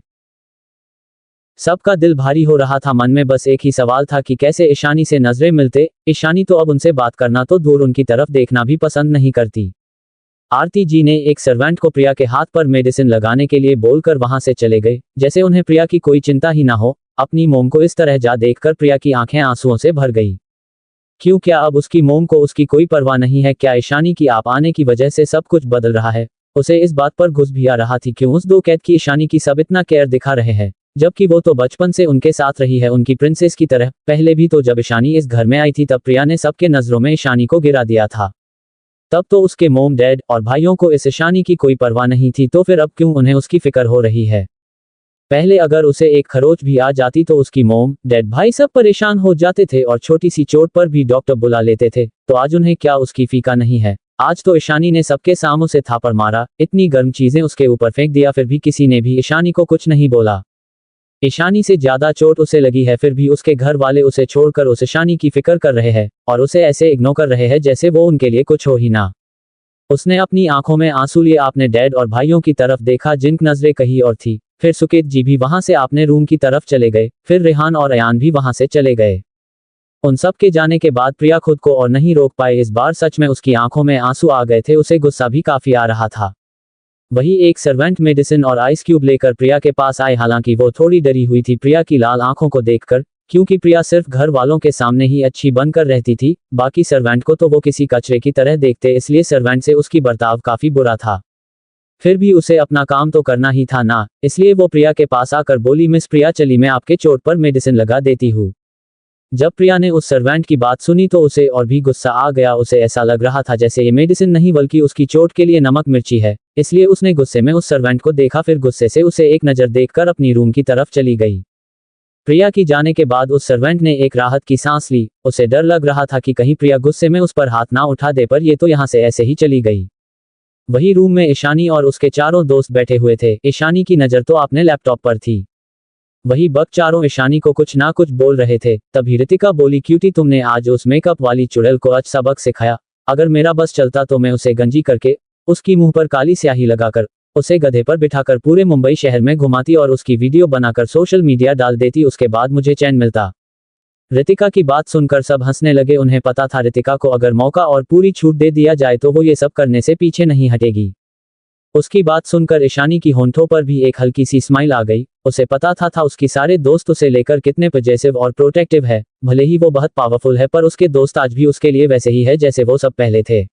सबका दिल भारी हो रहा था, मन में बस एक ही सवाल था कि कैसे ईशानी से नजरें मिलते। ईशानी तो अब उनसे बात करना तो दूर उनकी तरफ देखना भी पसंद नहीं करती। आरती जी ने एक सर्वेंट को प्रिया के हाथ पर मेडिसिन लगाने के लिए बोलकर वहां से चले गए, जैसे उन्हें प्रिया की कोई चिंता ही ना हो। अपनी मोम को इस तरह जा देखकर प्रिया की आंखें आंसुओं से भर गई। क्यों, क्या अब उसकी मोम को उसकी कोई परवाह नहीं है? क्या ईशानी की आप आने की वजह से सब कुछ बदल रहा है? उसे इस बात पर घुस भी आ रहा थी क्यों उस दो कैद की ईशानी की सब इतना केयर दिखा रहे हैं, जबकि वो तो बचपन से उनके साथ रही है उनकी प्रिंसेस की तरह। पहले भी तो जब ईशानी इस घर में आई थी तब प्रिया ने सबके नजरों में ईशानी को गिरा दिया था। तब तो उसके मोम, डैड और भाइयों को इस ईशानी की कोई परवाह नहीं थी, तो फिर अब क्यों उन्हें उसकी फिक्र हो रही है? पहले अगर उसे एक खरोच भी आ जाती तो उसकी मोम, डैड, भाई सब परेशान हो जाते थे और छोटी सी चोट पर भी डॉक्टर बुला लेते थे। तो आज उन्हें क्या उसकी फीका नहीं है? आज तो ईशानी ने सबके सामने से थापड़ मारा, इतनी गर्म चीजें उसके ऊपर फेंक दिया, फिर भी किसी ने भी ईशानी को कुछ नहीं बोला। ईशानी से ज्यादा चोट उसे लगी है, फिर भी उसके घर वाले उसे छोड़कर उस ईशानी की फिक्र कर रहे हैं और उसे ऐसे इग्नोर कर रहे हैं जैसे वो उनके लिए कुछ हो ही ना। उसने अपनी आंखों में आंसू लिए आपने डैड और भाइयों की तरफ देखा जिनकी नजरें कहीं और थी। फिर सुकेत जी भी वहां से अपने रूम की तरफ चले गए, फिर रेहान और अयान भी वहां से चले गए। उन सब के जाने के बाद प्रिया खुद को और नहीं रोक पाए। इस बार सच में उसकी आंखों में आंसू आ गए थे, उसे गुस्सा भी काफी आ रहा था। वही एक सर्वेंट मेडिसिन और आइस क्यूब लेकर प्रिया के पास आए, हालांकि वो थोड़ी डरी हुई थी प्रिया की लाल आंखों को देखकर, क्योंकि प्रिया सिर्फ घर वालों के सामने ही अच्छी बनकर रहती थी, बाकी सर्वेंट को तो वो किसी कचरे की तरह देखते, इसलिए सर्वेंट से उसकी बर्ताव काफी बुरा था। फिर भी उसे अपना काम तो करना ही था ना, इसलिए वो प्रिया के पास आकर बोली, मिस प्रिया, चली मैं आपके चोट पर मेडिसिन लगा देती हूँ। जब प्रिया ने उस सर्वेंट की बात सुनी तो उसे और भी गुस्सा आ गया। उसे ऐसा लग रहा था जैसे ये मेडिसिन नहीं बल्कि उसकी चोट के लिए नमक मिर्ची है, इसलिए उसने गुस्से में उस सर्वेंट को देखा, फिर गुस्से से उसे एक नज़र देखकर अपनी रूम की तरफ चली गई। प्रिया की जाने के बाद उस सर्वेंट ने एक राहत की सांस ली। उसे डर लग रहा था कि कहीं प्रिया गुस्से में उस पर हाथ ना उठा दे, पर ये तो यहाँ से ऐसे ही चली गई। वही रूम में ईशानी और उसके चारों दोस्त बैठे हुए थे। ईशानी की नज़र तो अपने लैपटॉप पर थी। वही बक चारों ईशानी को कुछ ना कुछ बोल रहे थे। तभी रितिका बोली, क्यूटी, तुमने आज उस मेकअप वाली चुड़ैल को अच्छा सबक सिखाया। अगर मेरा बस चलता तो मैं उसे गंजी करके, उसकी मुंह पर काली स्याही लगाकर, उसे गधे पर बिठाकर पूरे मुंबई शहर में घुमाती और उसकी वीडियो बनाकर सोशल मीडिया डाल देती, उसके बाद मुझे चैन मिलता। रितिका की बात सुनकर सब हंसने लगे। उन्हें पता था रितिका को अगर मौका और पूरी छूट दे दिया जाए तो वो ये सब करने से पीछे नहीं हटेगी। उसकी बात सुनकर ईशानी की होंठों पर भी एक हल्की सी स्माइल आ गई। उसे पता था उसकी सारे दोस्त उसे लेकर कितने पॉजिटिव और प्रोटेक्टिव है। भले ही वो बहुत पावरफुल है, पर उसके दोस्त आज भी उसके लिए वैसे ही है जैसे वो सब पहले थे।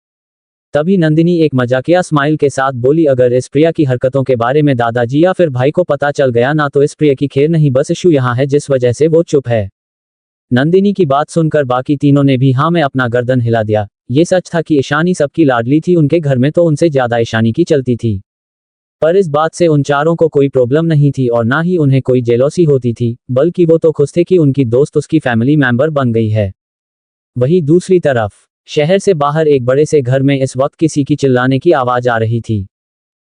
तभी नंदिनी एक मजाकिया स्माइल के साथ बोली, अगर इस प्रिया की हरकतों के बारे में दादाजी या फिर भाई को पता चल गया ना तो इस प्रिया की खैर नहीं, बस इशू यहाँ है जिस वजह से वो चुप है। नंदिनी की बात सुनकर बाकी तीनों ने भी हाँ में अपना गर्दन हिला दिया। ये सच था कि ईशानी सबकी लाडली थी, उनके घर में तो उनसे ज्यादा ईशानी की चलती थी। पर इस बात से उन चारों को कोई प्रॉब्लम नहीं थी और ना ही उन्हें कोई जेलसी होती थी, बल्कि वो तो खुश थे कि उनकी दोस्त उसकी फैमिली मेंबर बन गई है। वही दूसरी तरफ शहर से बाहर एक बड़े से घर में इस वक्त किसी की चिल्लाने की आवाज आ रही थी।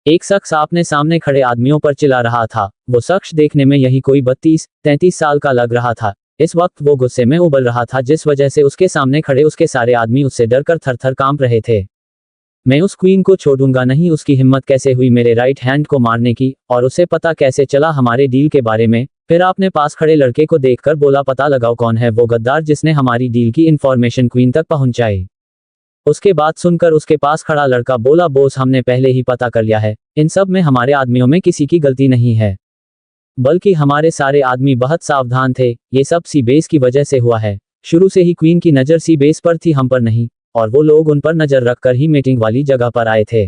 एक शख्स अपने सामने खड़े आदमियों पर चिल्ला रहा था। वो शख्स देखने में यही कोई 32-33 साल का लग रहा था। इस वक्त वो गुस्से में उबल रहा था, जिस वजह से उसके सामने खड़े उसके सारे आदमी उससे डरकर थर-थर कांप रहे थे। मैं उस क्वीन को छोड़ूंगा नहीं, उसकी हिम्मत कैसे हुई मेरे राइट हैंड को मारने की, और उसे पता कैसे चला हमारे डील के बारे में। फिर आपने पास खड़े लड़के को देखकर बोला, पता लगाओ कौन है वो गद्दार जिसने हमारी डील की इन्फॉर्मेशन क्वीन तक पहुंचाई। उसके बात सुनकर उसके पास खड़ा लड़का बोला, बॉस, हमने पहले ही पता कर लिया है, इन सब में हमारे आदमियों में किसी की गलती नहीं है, बल्कि हमारे सारे आदमी बहुत सावधान थे। ये सब सी बेस की वजह से हुआ है। शुरू से ही क्वीन की नज़र सी बेस पर थी, हम पर नहीं, और वो लोग उन पर नजर रखकर ही मीटिंग वाली जगह पर आए थे।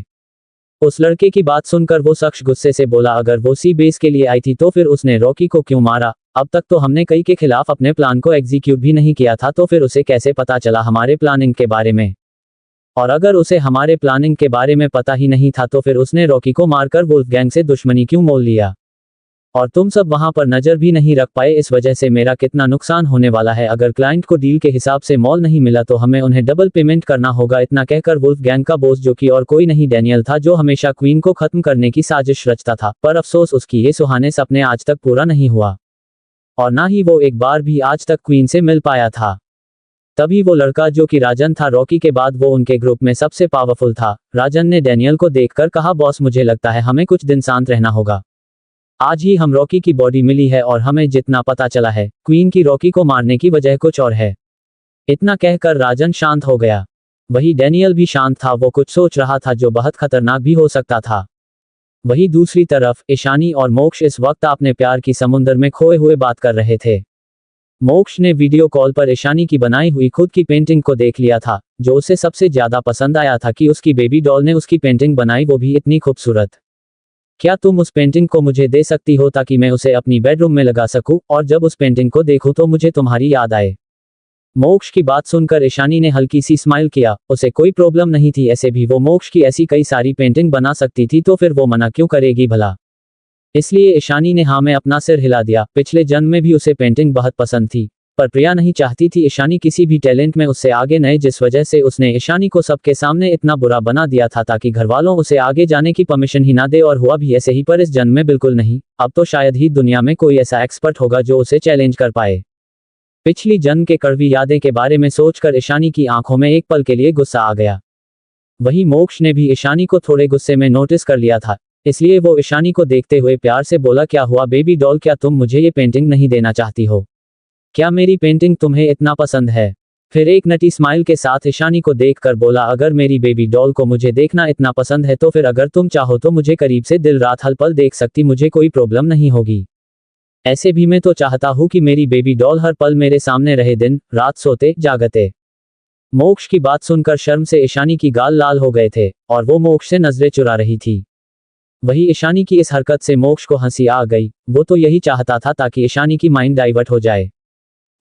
उस लड़के की बात सुनकर वो शख्स गुस्से से बोला, अगर वो सी बेस के लिए आई थी तो फिर उसने रॉकी को क्यों मारा? अब तक तो हमने कई के खिलाफ अपने प्लान को एग्जीक्यूट भी नहीं किया था, तो फिर उसे कैसे पता चला हमारे प्लानिंग के बारे में? और अगर उसे हमारे प्लानिंग के बारे में पता ही नहीं था तो फिर उसने रॉकी को मारकर वुल्फ गैंग से दुश्मनी क्यों मोल लिया? और तुम सब वहां पर नजर भी नहीं रख पाए, इस वजह से मेरा कितना नुकसान होने वाला है। अगर क्लाइंट को डील के हिसाब से मॉल नहीं मिला तो हमें उन्हें डबल पेमेंट करना होगा। इतना कहकर वुल्फ गैंग का बॉस, जो कि और कोई नहीं डैनियल था, जो हमेशा क्वीन को खत्म करने की साजिश रचता था, पर अफसोस उसकी ये सुहाने सपने आज तक पूरा नहीं हुआ, और ना ही वो एक बार भी आज तक क्वीन से मिल पाया था। तभी वो लड़का जो कि राजन था, रॉकी के बाद वो उनके ग्रुप में सबसे पावरफुल था। राजन ने डैनियल को देखकर कहा, बॉस मुझे लगता है हमें कुछ दिन शांत रहना होगा। आज ही हम रॉकी की बॉडी मिली है और हमें जितना पता चला है क्वीन की रॉकी को मारने की वजह कुछ और है। इतना कहकर राजन शांत हो गया। वही डैनियल भी शांत था, वो कुछ सोच रहा था जो बहुत खतरनाक भी हो सकता था। वही दूसरी तरफ ईशानी और मोक्ष इस वक्त अपने प्यार की समुंदर में खोए हुए बात कर रहे थे। मोक्ष ने वीडियो कॉल पर ईशानी की बनाई हुई खुद की पेंटिंग को देख लिया था, जो उसे सबसे ज्यादा पसंद आया था कि उसकी बेबी डॉल ने उसकी पेंटिंग बनाई, वो भी इतनी खूबसूरत। क्या तुम उस पेंटिंग को मुझे दे सकती हो ताकि मैं उसे अपनी बेडरूम में लगा सकूं और जब उस पेंटिंग को देखूं तो मुझे तुम्हारी याद आए। मोक्ष की बात सुनकर ईशानी ने हल्की सी स्माइल किया। उसे कोई प्रॉब्लम नहीं थी, ऐसे भी वो मोक्ष की ऐसी कई सारी पेंटिंग बना सकती थी, तो फिर वो मना क्यों करेगी भला। इसलिए ईशानी ने हाँ में अपना सिर हिला दिया। पिछले जन्म में भी उसे पेंटिंग बहुत पसंद थी, पर प्रिया नहीं चाहती थी ईशानी किसी भी टैलेंट में उससे आगे नए, जिस वजह से उसने ईशानी को सबके सामने इतना बुरा बना दिया था ताकि घरवालों उसे आगे जाने की परमिशन ही ना दे। और हुआ भी ऐसे ही, पर इस जन्म में बिल्कुल नहीं। अब तो शायद ही दुनिया में कोई ऐसा एक्सपर्ट होगा जो उसे चैलेंज कर पाए। पिछली जन्म के कड़वी यादें के बारे में सोचकर ईशानी की आंखों में एक पल के लिए गुस्सा आ गया। वही मोक्ष ने भी ईशानी को थोड़े गुस्से में नोटिस कर लिया था, इसलिए वो ईशानी को देखते हुए प्यार से बोला, क्या हुआ बेबी डॉल, क्या तुम मुझे ये पेंटिंग नहीं देना चाहती हो? क्या मेरी पेंटिंग तुम्हें इतना पसंद है? फिर एक नटी स्माइल के साथ ईशानी को देखकर बोला, अगर मेरी बेबी डॉल को मुझे देखना इतना पसंद है तो फिर अगर तुम चाहो तो मुझे करीब से दिन रात हर पल देख सकती, मुझे कोई प्रॉब्लम नहीं होगी। ऐसे भी मैं तो चाहता हूँ कि मेरी बेबी डॉल हर पल मेरे सामने रहे, दिन रात सोते जागते। मोक्ष की बात सुनकर शर्म से ईशानी की गाल लाल हो गए थे और वो मोक्ष से नजरें चुरा रही थी। वही ईशानी की इस हरकत से मोक्ष को हंसी आ गई। वो तो यही चाहता था ताकि ईशानी की माइंड डाइवर्ट हो जाए,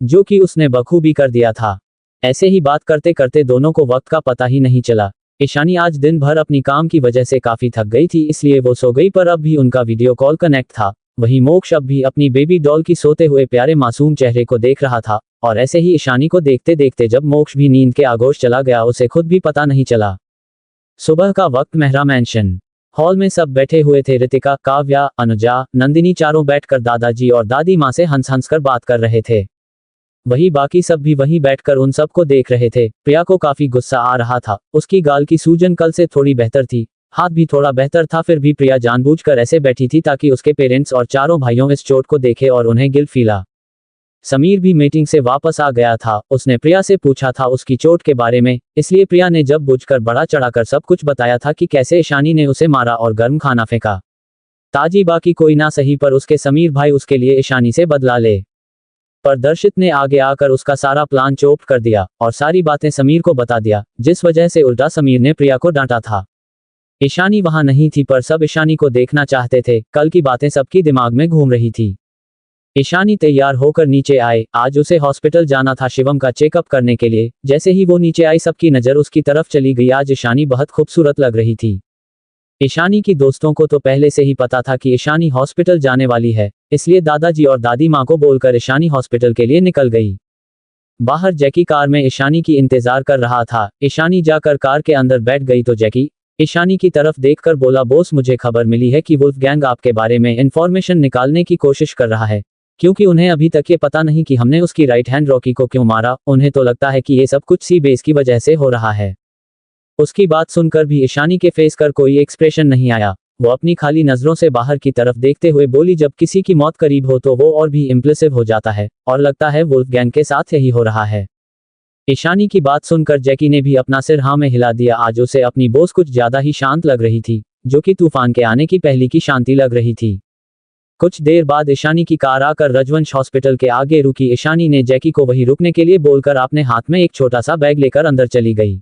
जो कि उसने बखूबी कर दिया था। ऐसे ही बात करते करते दोनों को वक्त का पता ही नहीं चला। ईशानी आज दिन भर अपनी काम की वजह से काफी थक गई थी, इसलिए वो सो गई, पर अब भी उनका वीडियो कॉल कनेक्ट था। वही मोक्ष अब भी अपनी बेबी डॉल की सोते हुए प्यारे मासूम चेहरे को देख रहा था। और ऐसे ही ईशानी को देखते देखते जब मोक्ष भी नींद के आगोश चला गया, उसे खुद भी पता नहीं चला। सुबह का वक्त, मेहरा मैंशन हॉल में सब बैठे हुए थे। रितिका, काव्या, अनुजा, नंदिनी चारों बैठकर दादाजी और दादी माँ से हंस हंस कर बात कर रहे थे। वही बाकी सब भी वहीं बैठकर उन सबको देख रहे थे। प्रिया को काफी गुस्सा आ रहा था। उसकी गाल की सूजन कल से थोड़ी बेहतर थी, हाथ भी थोड़ा बेहतर था, फिर भी प्रिया जानबूझकर ऐसे बैठी थी ताकि उसके पेरेंट्स और चारों भाइयों इस चोट को देखे और उन्हें गिल्ट फीला। समीर भी मीटिंग से वापस आ गया था। उसने प्रिया से पूछा था उसकी चोट के बारे में, इसलिए प्रिया ने जब बुझकर बढ़ा चढ़ाकर सब कुछ बताया था कि कैसे ईशानी ने उसे मारा और गर्म खाना फेंका। ताजी बाकी कोई ना सही, पर उसके समीर भाई उसके लिए ईशानी से बदला ले। पर दर्शित ने आगे आकर उसका सारा प्लान चौपट कर दिया और सारी बातें समीर को बता दिया, जिस वजह से उल्टा समीर ने प्रिया को डांटा था। ईशानी वहां नहीं थी, पर सब ईशानी को देखना चाहते थे। कल की बातें सबकी दिमाग में घूम रही थी। ईशानी तैयार होकर नीचे आए। आज उसे हॉस्पिटल जाना था शिवम का चेकअप करने के लिए। जैसे ही वो नीचे आई, सबकी नजर उसकी तरफ चली गई। आज ईशानी बहुत खूबसूरत लग रही थी। ईशानी की दोस्तों को तो पहले से ही पता था कि ईशानी हॉस्पिटल जाने वाली है, इसलिए दादाजी और दादी माँ को बोलकर ईशानी हॉस्पिटल के लिए निकल गई। बाहर जैकी कार में ईशानी की इंतजार कर रहा था। ईशानी जाकर कार के अंदर बैठ गई तो जैकी ईशानी की तरफ देखकर बोला, बोस मुझे खबर मिली है कि वुल्फ गैंग आपके बारे में इंफॉर्मेशन निकालने की कोशिश कर रहा है, क्योंकि उन्हें अभी तक ये पता नहीं कि हमने उसकी राइट हैंड रॉकी को क्यों मारा। उन्हें तो लगता है कि ये सब कुछ सी बेस की वजह से हो रहा है। उसकी बात सुनकर भी ईशानी के फेस पर कोई एक्सप्रेशन नहीं आया। वो अपनी खाली नजरों से बाहर की तरफ देखते हुए बोली, जब किसी की मौत करीब हो तो वो और भी इम्पल्सिव हो जाता है, और लगता है वुल्फ गैंग के साथ यही हो रहा है। ईशानी की बात सुनकर जैकी ने भी अपना सिर हाँ में हिला दिया। आज उसे अपनी बोस कुछ ज्यादा ही शांत लग रही थी, जो कि तूफान के आने की पहली की शांति लग रही थी। कुछ देर बाद ईशानी की कार आकर रजवंश हॉस्पिटल के आगे रुकी। ईशानी ने जैकी को वहीं रुकने के लिए बोलकर अपने हाथ में एक छोटा सा बैग लेकर अंदर चली गई।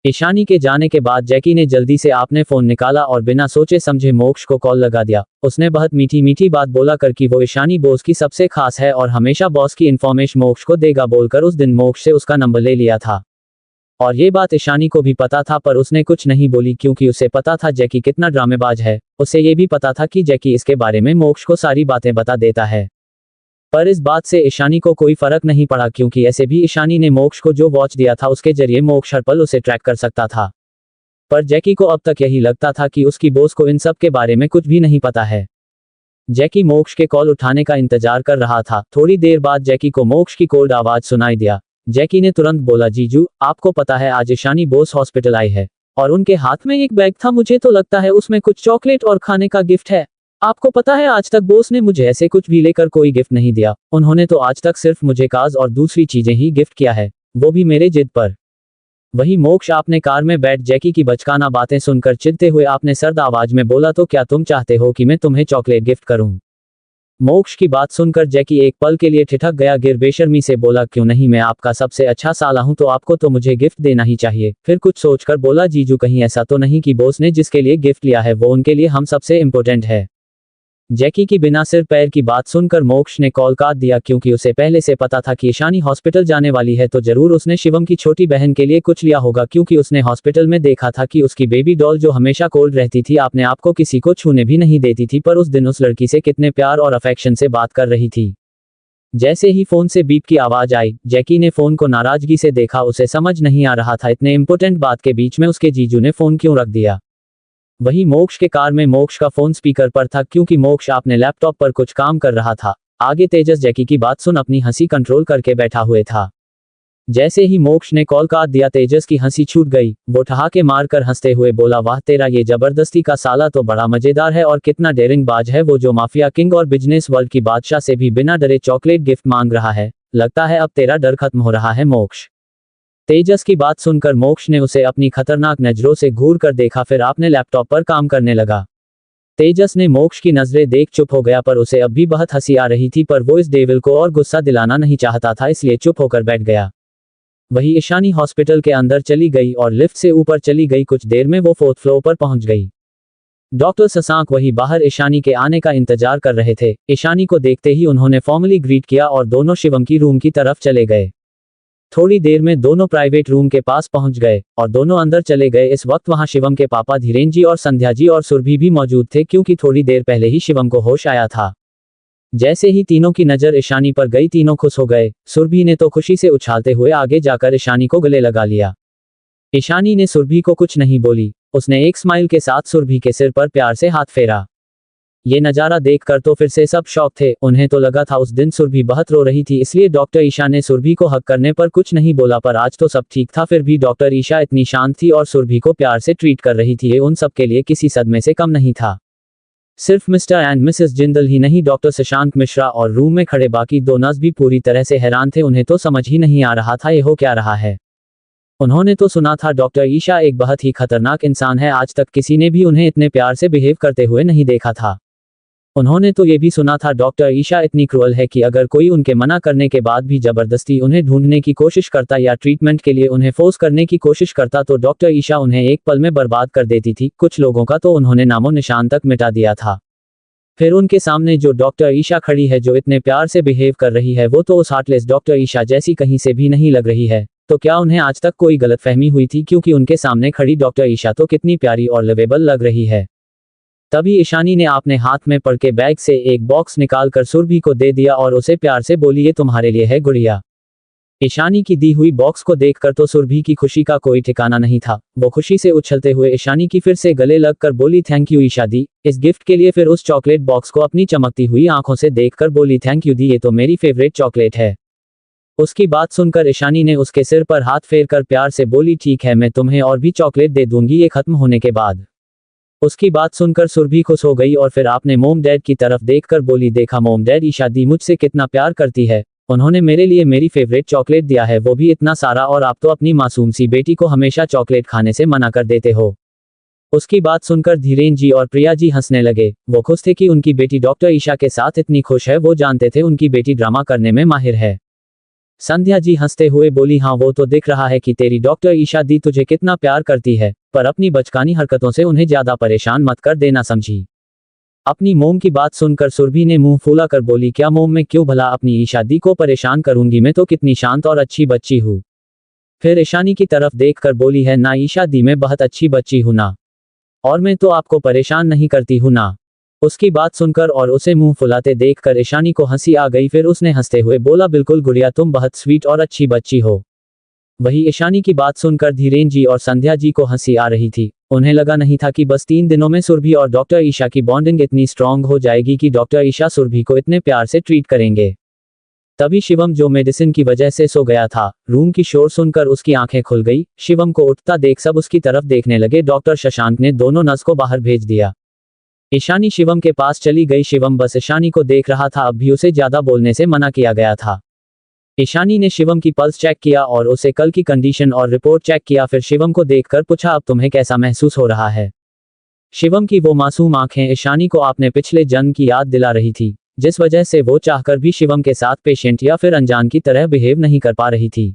ईशानी के जाने के बाद जैकी ने जल्दी से अपने फोन निकाला और बिना सोचे समझे मोक्ष को कॉल लगा दिया। उसने बहुत मीठी मीठी बात बोला कर कि वो ईशानी बॉस की सबसे खास है और हमेशा बॉस की इन्फॉर्मेशन मोक्ष को देगा, बोलकर उस दिन मोक्ष से उसका नंबर ले लिया था। और ये बात ईशानी को भी पता था, पर उसने कुछ नहीं बोली, क्योंकि उसे पता था जैकी कितना ड्रामेबाज है। उसे ये भी पता था कि जैकी इसके बारे में मोक्ष को सारी बातें बता देता है। पर इस बात से ईशानी को कोई फर्क नहीं पड़ा, क्योंकि ऐसे भी ईशानी ने मोक्ष को जो वॉच दिया था उसके जरिए मोक्ष हर पल उसे ट्रैक कर सकता था। पर जैकी को अब तक यही लगता था कि उसकी बॉस को इन सब के बारे में कुछ भी नहीं पता है। जैकी मोक्ष के कॉल उठाने का इंतजार कर रहा था। थोड़ी देर बाद जैकी को मोक्ष की कोल्ड आवाज सुनाई दिया, जैकी ने तुरंत बोला, जीजू आपको पता है आज ईशानी बोस हॉस्पिटल आई है और उनके हाथ में एक बैग था, मुझे तो लगता है उसमें कुछ चॉकलेट और खाने का गिफ्ट है। आपको पता है आज तक बोस ने मुझे ऐसे कुछ भी लेकर कोई गिफ्ट नहीं दिया, उन्होंने तो आज तक सिर्फ मुझे कार्स और दूसरी चीजें ही गिफ्ट किया है, वो भी मेरे जिद पर। वही मोक्ष आपने कार में बैठ जैकी की बचकाना बातें सुनकर चिढ़ते हुए आपने सर्द आवाज में बोला, तो क्या तुम चाहते हो कि मैं तुम्हें चॉकलेट गिफ्ट करूं? मोक्ष की बात सुनकर जैकी एक पल के लिए ठिठक गया, गिर बेशर्मी से बोला, क्यों नहीं, मैं आपका सबसे अच्छा साला हूं तो आपको तो मुझे गिफ्ट देना ही चाहिए। फिर कुछ सोचकर बोला, जीजू कहीं ऐसा तो नहीं कि बोस ने जिसके लिए गिफ्ट लिया है वो उनके लिए हम सबसे इम्पोर्टेंट है। जैकी की बिना सिर पैर की बात सुनकर मोक्ष ने कॉल काट दिया, क्योंकि उसे पहले से पता था कि ईशानी हॉस्पिटल जाने वाली है तो जरूर उसने शिवम की छोटी बहन के लिए कुछ लिया होगा, क्योंकि उसने हॉस्पिटल में देखा था कि उसकी बेबी डॉल जो हमेशा कोल्ड रहती थी, अपने आप को किसी को छूने भी नहीं देती थी, पर उस दिन उस लड़की से कितने प्यार और अफेक्शन से बात कर रही थी। जैसे ही फोन से बीप की आवाज आई, जैकी ने फोन को नाराजगी से देखा, उसे समझ नहीं आ रहा था इतने इंपॉर्टेंट बात के बीच में उसके जीजू ने फोन क्यों रख दिया। वही मोक्ष के कार में मोक्ष का फोन स्पीकर पर था, क्योंकि मोक्ष अपने लैपटॉप पर कुछ काम कर रहा था। आगे तेजस जैकी की बात सुन अपनी हंसी कंट्रोल करके बैठा हुए था। जैसे ही मोक्ष ने कॉल काट दिया, तेजस की हंसी छूट गई, वो ठहाके मारकर हंसते हुए बोला, वाह तेरा ये जबरदस्ती का साला तो बड़ा मजेदार है और कितना डेयरिंग बाज है वो, जो माफिया किंग और बिजनेस वर्ल्ड की बादशाह से भी बिना डरे चॉकलेट गिफ्ट मांग रहा है। लगता है अब तेरा डर खत्म हो रहा है मोक्ष। तेजस की बात सुनकर मोक्ष ने उसे अपनी खतरनाक नजरों से घूर कर देखा, फिर आपने लैपटॉप पर काम करने लगा। तेजस ने मोक्ष की नजरें देख चुप हो गया, पर उसे अब भी बहुत हंसी आ रही थी, पर वो इस डेविल को और गुस्सा दिलाना नहीं चाहता था, इसलिए चुप होकर बैठ गया। वही ईशानी हॉस्पिटल के अंदर चली गई और लिफ्ट से ऊपर चली गई। कुछ देर में वो 4th फ्लोर पर पहुंच गई। डॉक्टर शशांक वही बाहर ईशानी के आने का इंतजार कर रहे थे। ईशानी को देखते ही उन्होंने फॉर्मली ग्रीट किया और दोनों शिवम की रूम की तरफ चले गए। थोड़ी देर में दोनों प्राइवेट रूम के पास पहुंच गए और दोनों अंदर चले गए। इस वक्त वहां शिवम के पापा धीरेन जी और संध्या जी और सुरभि भी मौजूद थे, क्योंकि थोड़ी देर पहले ही शिवम को होश आया था। जैसे ही तीनों की नजर ईशानी पर गई, तीनों खुश हो गए। सुरभि ने तो खुशी से उछालते हुए आगे जाकर ईशानी को गले लगा लिया। ईशानी ने सुरभि को कुछ नहीं बोली, उसने एक स्माइल के साथ सुरभि के सिर पर प्यार से हाथ फेरा। ये नज़ारा देखकर तो फिर से सब शॉक थे। उन्हें तो लगा था उस दिन सुरभि बहुत रो रही थी, इसलिए डॉक्टर ईशा ने सुरभि को हक करने पर कुछ नहीं बोला, पर आज तो सब ठीक था। फिर भी डॉक्टर ईशा इतनी शांत थी और सुरभि को प्यार से ट्रीट कर रही थी, ये उन सब के लिए किसी सदमे से कम नहीं था। सिर्फ मिस्टर एंड मिसेस जिंदल ही नहीं, डॉक्टर शशांक मिश्रा और रूम में खड़े बाकी दो नर्स भी पूरी तरह से हैरान थे। उन्हें तो समझ ही नहीं आ रहा था ये हो क्या रहा है। उन्होंने तो सुना था डॉक्टर ईशा एक बहुत ही खतरनाक इंसान है, आज तक किसी ने भी उन्हें इतने प्यार से बिहेव करते हुए नहीं देखा था। उन्होंने तो ये भी सुना था डॉक्टर ईशा इतनी क्रूअल है कि अगर कोई उनके मना करने के बाद भी जबरदस्ती उन्हें ढूंढने की कोशिश करता या ट्रीटमेंट के लिए उन्हें फोर्स करने की कोशिश करता तो डॉक्टर ईशा उन्हें एक पल में बर्बाद कर देती थी। कुछ लोगों का तो उन्होंने नामो निशान तक मिटा दिया था। फिर उनके सामने जो डॉक्टर ईशा खड़ी है, जो इतने प्यार से बिहेव कर रही है, वो तो उस हार्टलेस डॉक्टर ईशा जैसी कहीं से भी नहीं लग रही है। तो क्या उन्हें आज तक कोई गलतफहमी हुई थी, क्योंकि उनके सामने खड़ी डॉक्टर ईशा तो कितनी प्यारी और लवेबल लग रही है। तभी ईशानी ने अपने हाथ में पड़ के बैग से एक बॉक्स निकालकर सुरभि को दे दिया और उसे प्यार से बोली, ये तुम्हारे लिए है गुड़िया। ईशानी की दी हुई बॉक्स को देखकर तो सुरभि की खुशी का कोई ठिकाना नहीं था। वो खुशी से उछलते हुए ईशानी की फिर से गले लगकर बोली, थैंक यू ईशा दी इस गिफ्ट के लिए। फिर उस चॉकलेट बॉक्स को अपनी चमकती हुई आंखों से देखकर बोली, थैंक यू दी, ये तो मेरी फेवरेट चॉकलेट है। उसकी बात सुनकर ईशानी ने उसके सिर पर हाथ फेरकर प्यार से बोली, ठीक है, मैं तुम्हें और भी चॉकलेट दे दूंगी ये खत्म होने के बाद। उसकी बात सुनकर सुरभि खुश हो गई और फिर आपने मोम डैड की तरफ देखकर बोली, देखा मोम डैड, ईशा दी मुझसे कितना प्यार करती है, उन्होंने मेरे लिए मेरी फेवरेट चॉकलेट दिया है, वो भी इतना सारा, और आप तो अपनी मासूम सी बेटी को हमेशा चॉकलेट खाने से मना कर देते हो। उसकी बात सुनकर धीरेन जी और प्रिया जी हंसने लगे। वो खुश थे कि उनकी बेटी डॉक्टर ईशा के साथ इतनी खुश है, वो जानते थे उनकी बेटी ड्रामा करने में माहिर है। संध्या जी हंसते हुए बोली, हाँ वो तो दिख रहा है कि तेरी डॉक्टर ईशा दी तुझे कितना प्यार करती है, पर अपनी बचकानी हरकतों से उन्हें ज्यादा परेशान मत कर देना, समझी। अपनी मोम की बात सुनकर सुरभि ने मुंह फूला कर बोली, क्या मोम, मैं क्यों भला अपनी ईशा दी को परेशान करूंगी, मैं तो कितनी शांत और अच्छी बच्ची हूँ। फिर ईशानी की तरफ देखकर बोली है ना ईशा दी, मैं बहुत अच्छी बच्ची हूँ ना, और मैं तो आपको परेशान नहीं करती हूँ ना। उसकी बात सुनकर और उसे मुंह फुलाते देखकर ईशानी को हंसी आ गई। फिर उसने हंसते हुए बोला, बिल्कुल गुड़िया, तुम बहुत स्वीट और अच्छी बच्ची हो। वही ईशानी की बात सुनकर धीरेन जी और संध्या जी को हंसी आ रही थी। उन्हें लगा नहीं था कि बस 3 दिनों में सुरभि और डॉक्टर ईशा की बॉन्डिंग इतनी स्ट्रांग हो जाएगी कि डॉक्टर ईशा सुरभि को इतने प्यार से ट्रीट करेंगे। तभी शिवम, जो मेडिसिन की वजह से सो गया था, रूम की शोर सुनकर उसकी आंखें खुल गई। शिवम को उठता देख सब उसकी तरफ देखने लगे। डॉक्टर शशांक ने दोनों नर्स को बाहर भेज दिया। ईशानी शिवम के पास चली गई। शिवम बस ईशानी को देख रहा था, अब भी उसे ज्यादा बोलने से मना किया गया था। ईशानी ने शिवम की पल्स चेक किया और उसे कल की कंडीशन और रिपोर्ट चेक किया। फिर शिवम को देखकर पूछा, अब तुम्हें कैसा महसूस हो रहा है? शिवम की वो मासूम आंखें ईशानी को अपने पिछले जन्म की याद दिला रही थी, जिस वजह से वो चाहकर भी शिवम के साथ पेशेंट या फिर अनजान की तरह बिहेव नहीं कर पा रही थी।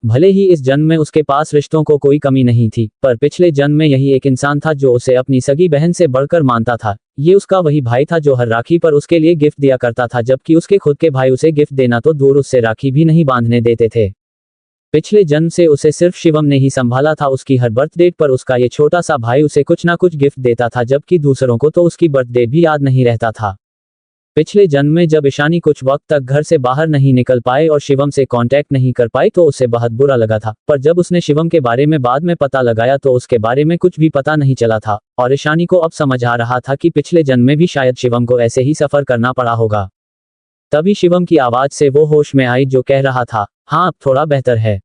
भले ही इस जन्म में उसके पास रिश्तों को कोई कमी नहीं थी, पर पिछले जन्म में यही एक इंसान था जो उसे अपनी सगी बहन से बढ़कर मानता था। ये उसका वही भाई था जो हर राखी पर उसके लिए गिफ्ट दिया करता था, जबकि उसके खुद के भाई उसे गिफ्ट देना तो दूर, उससे राखी भी नहीं बांधने देते थे। पिछले जन्म से उसे सिर्फ शिवम ने ही संभाला था। उसकी हर बर्थडेट पर उसका ये छोटा सा भाई उसे कुछ ना कुछ गिफ्ट देता था, जबकि दूसरों को तो उसकी बर्थडे भी याद नहीं रहता था। पिछले जन्म में जब ईशानी कुछ वक्त तक घर से बाहर नहीं निकल पाए और शिवम से कांटेक्ट नहीं कर पाई तो उसे बहुत बुरा लगा था, पर जब उसने शिवम के बारे में बाद में पता लगाया तो उसके बारे में कुछ भी पता नहीं चला था और ईशानी को अब समझ आ रहा था कि पिछले जन्म में भी शायद शिवम को ऐसे ही सफर करना पड़ा होगा। तभी शिवम की आवाज से वो होश में आई जो कह रहा था, हाँ अब थोड़ा बेहतर है।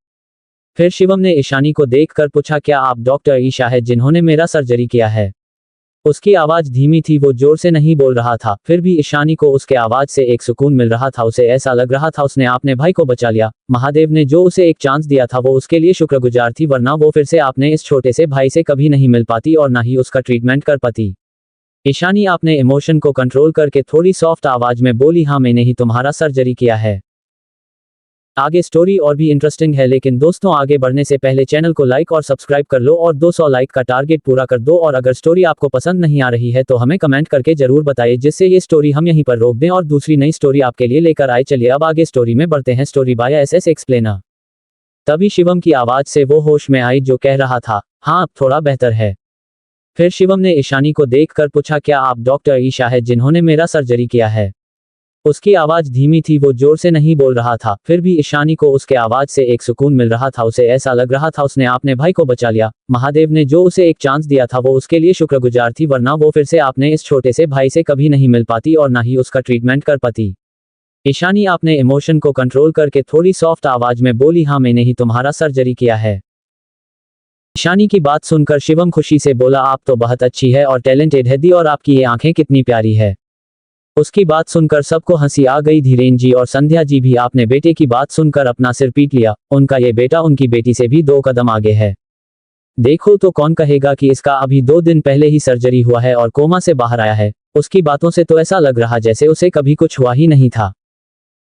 फिर शिवम ने ईशानी को देखकर पूछा, क्या आप डॉक्टर ईशा है जिन्होंने मेरा सर्जरी किया है? उसकी आवाज धीमी थी, वो जोर से नहीं बोल रहा था, फिर भी ईशानी को उसके आवाज से एक सुकून मिल रहा था। उसे ऐसा लग रहा था उसने अपने भाई को बचा लिया। महादेव ने जो उसे एक चांस दिया था वो उसके लिए शुक्रगुजार थी, वरना वो फिर से आपने इस छोटे से भाई से कभी नहीं मिल पाती और ना ही उसका ट्रीटमेंट कर पाती। ईशानी आपने इमोशन को कंट्रोल करके थोड़ी सॉफ्ट आवाज में बोली, हाँ मैंने ही तुम्हारा सर्जरी किया है। आगे स्टोरी और भी इंटरेस्टिंग है, लेकिन दोस्तों आगे बढ़ने से पहले चैनल को लाइक और सब्सक्राइब कर लो और 200 लाइक का टारगेट पूरा कर दो। और अगर स्टोरी आपको पसंद नहीं आ रही है तो हमें कमेंट करके जरूर बताइए, जिससे ये स्टोरी हम यहीं पर रोक दें और दूसरी नई स्टोरी आपके लिए लेकर आए। चलिए अब आगे स्टोरी में बढ़ते हैं। Story by SS explainer. तभी शिवम की आवाज से वो होश में आई जो कह रहा था, हाँ अब थोड़ा बेहतर है। फिर शिवम ने ईशानी को देखकर पूछा, क्या आप डॉक्टर ईशा है जिन्होंने मेरा सर्जरी किया है? उसकी आवाज धीमी थी, वो जोर से नहीं बोल रहा था, फिर भी ईशानी को उसके आवाज से एक सुकून मिल रहा था। उसे ऐसा लग रहा था उसने अपने भाई को बचा लिया। महादेव ने जो उसे एक चांस दिया था वो उसके लिए शुक्रगुजार थी, वरना वो फिर से आपने इस छोटे से भाई से कभी नहीं मिल पाती और ना ही उसका ट्रीटमेंट कर पाती। ईशानी आपने इमोशन को कंट्रोल करके थोड़ी सॉफ्ट आवाज में बोली, हाँ मैंने ही तुम्हारा सर्जरी किया है। ईशानी की बात सुनकर शिवम खुशी से बोला, आप तो बहुत अच्छी है और टैलेंटेड है दी, और आपकी ये आंखें कितनी प्यारी है। उसकी बात सुनकर सबको हंसी आ गई। धीरेन जी और संध्या जी भी आपने बेटे की बात सुनकर अपना सिर पीट लिया। उनका ये बेटा उनकी बेटी से भी 2 कदम आगे है। देखो तो कौन कहेगा कि इसका अभी 2 दिन पहले ही सर्जरी हुआ है और कोमा से बाहर आया है। उसकी बातों से तो ऐसा लग रहा जैसे उसे कभी कुछ हुआ ही नहीं था।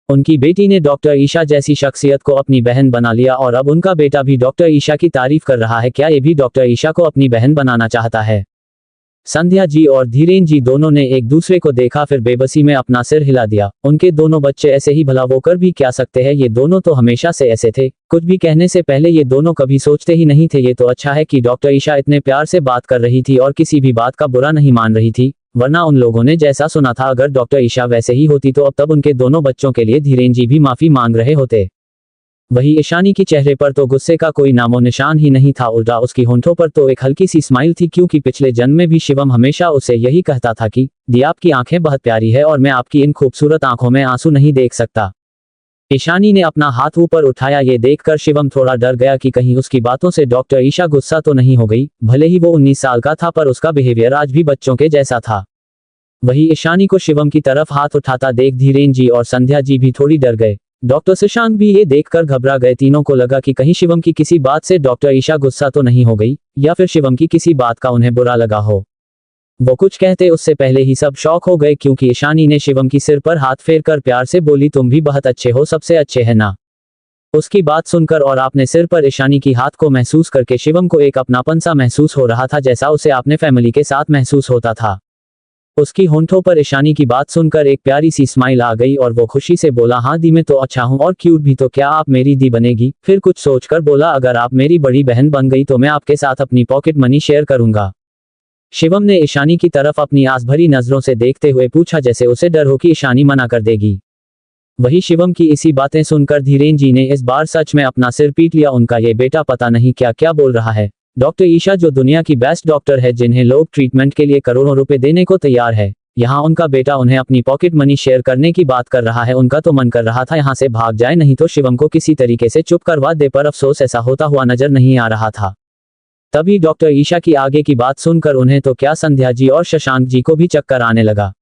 उनकी बेटी ने डॉक्टर ईशा जैसी शख्सियत को अपनी बहन बना लिया और अब उनका बेटा भी डॉक्टर ईशा की तारीफ कर रहा है। क्या ये भी डॉक्टर ईशा को अपनी बहन बनाना चाहता है? संध्या जी और धीरेन जी दोनों ने एक दूसरे को देखा, फिर बेबसी में अपना सिर हिला दिया। उनके दोनों बच्चे ऐसे ही, भला वो कर भी क्या सकते हैं, ये दोनों तो हमेशा से ऐसे थे। कुछ भी कहने से पहले ये दोनों कभी सोचते ही नहीं थे। ये तो अच्छा है कि डॉक्टर ईशा इतने प्यार से बात कर रही थी और किसी भी बात का बुरा नहीं मान रही थी, वरना उन लोगों ने जैसा सुना था अगर डॉक्टर ईशा वैसे ही होती तो अब तब उनके दोनों बच्चों के लिए धीरेन जी भी माफी मांग रहे होते। वही ईशानी की चेहरे पर तो गुस्से का कोई नामो निशान ही नहीं था, उल्टा उसकी होंठों पर तो एक हल्की सी स्माइल थी, क्योंकि पिछले जन्म में भी शिवम हमेशा उसे यही कहता था कि दी आपकी आंखें बहुत प्यारी है और मैं आपकी इन खूबसूरत आंखों में आंसू नहीं देख सकता। ईशानी ने अपना हाथ ऊपर उठाया। ये देखकर शिवम थोड़ा डर गया कि कहीं उसकी बातों से डॉक्टर ईशा गुस्सा तो नहीं हो गई। भले ही वो 19 साल का था पर उसका बिहेवियर आज भी बच्चों के जैसा था। वही ईशानी को शिवम की तरफ हाथ उठाता देख धीरेन जी और संध्या जी भी थोड़ी डर गए। डॉक्टर शशांक भी ये देखकर घबरा गए। तीनों को लगा कि कहीं शिवम की किसी बात से डॉक्टर ईशा गुस्सा तो नहीं हो गई, या फिर शिवम की किसी बात का उन्हें बुरा लगा हो। वो कुछ कहते उससे पहले ही सब शॉक हो गए, क्योंकि ईशानी ने शिवम की सिर पर हाथ फेर कर प्यार से बोली, तुम भी बहुत अच्छे हो, सबसे अच्छे है ना। उसकी बात सुनकर और आपने सिर पर ईशानी की हाथ को महसूस करके शिवम को एक अपनापन सा महसूस हो रहा था, जैसा उसे अपने फैमिली के साथ महसूस होता था। उसकी होंठों पर ईशानी की बात सुनकर एक प्यारी सी स्माइल आ गई और वो खुशी से बोला, हाँ दी मैं तो अच्छा हूँ और क्यूट भी, तो क्या आप मेरी दी बनेगी? फिर कुछ सोचकर बोला, अगर आप मेरी बड़ी बहन बन गई तो मैं आपके साथ अपनी पॉकेट मनी शेयर करूंगा। शिवम ने ईशानी की तरफ अपनी आस भरी नजरों से देखते हुए पूछा, जैसे उसे डर हो कि ईशानी मना कर देगी। वही शिवम की इसी बातें सुनकर धीरेन जी ने इस बार सच में अपना सिर पीट लिया। उनका ये बेटा पता नहीं क्या क्या बोल रहा है। डॉक्टर ईशा जो दुनिया की बेस्ट डॉक्टर है, जिन्हें लोग ट्रीटमेंट के लिए करोड़ों रुपए देने को तैयार है, यहाँ उनका बेटा उन्हें अपनी पॉकेट मनी शेयर करने की बात कर रहा है। उनका तो मन कर रहा था यहाँ से भाग जाए, नहीं तो शिवम को किसी तरीके से चुप करवा दे, पर अफसोस ऐसा होता हुआ नजर नहीं आ रहा था। तभी डॉक्टर ईशा की आगे की बात सुनकर उन्हें तो क्या संध्या जी और शशांक जी को भी चक्कर आने लगा,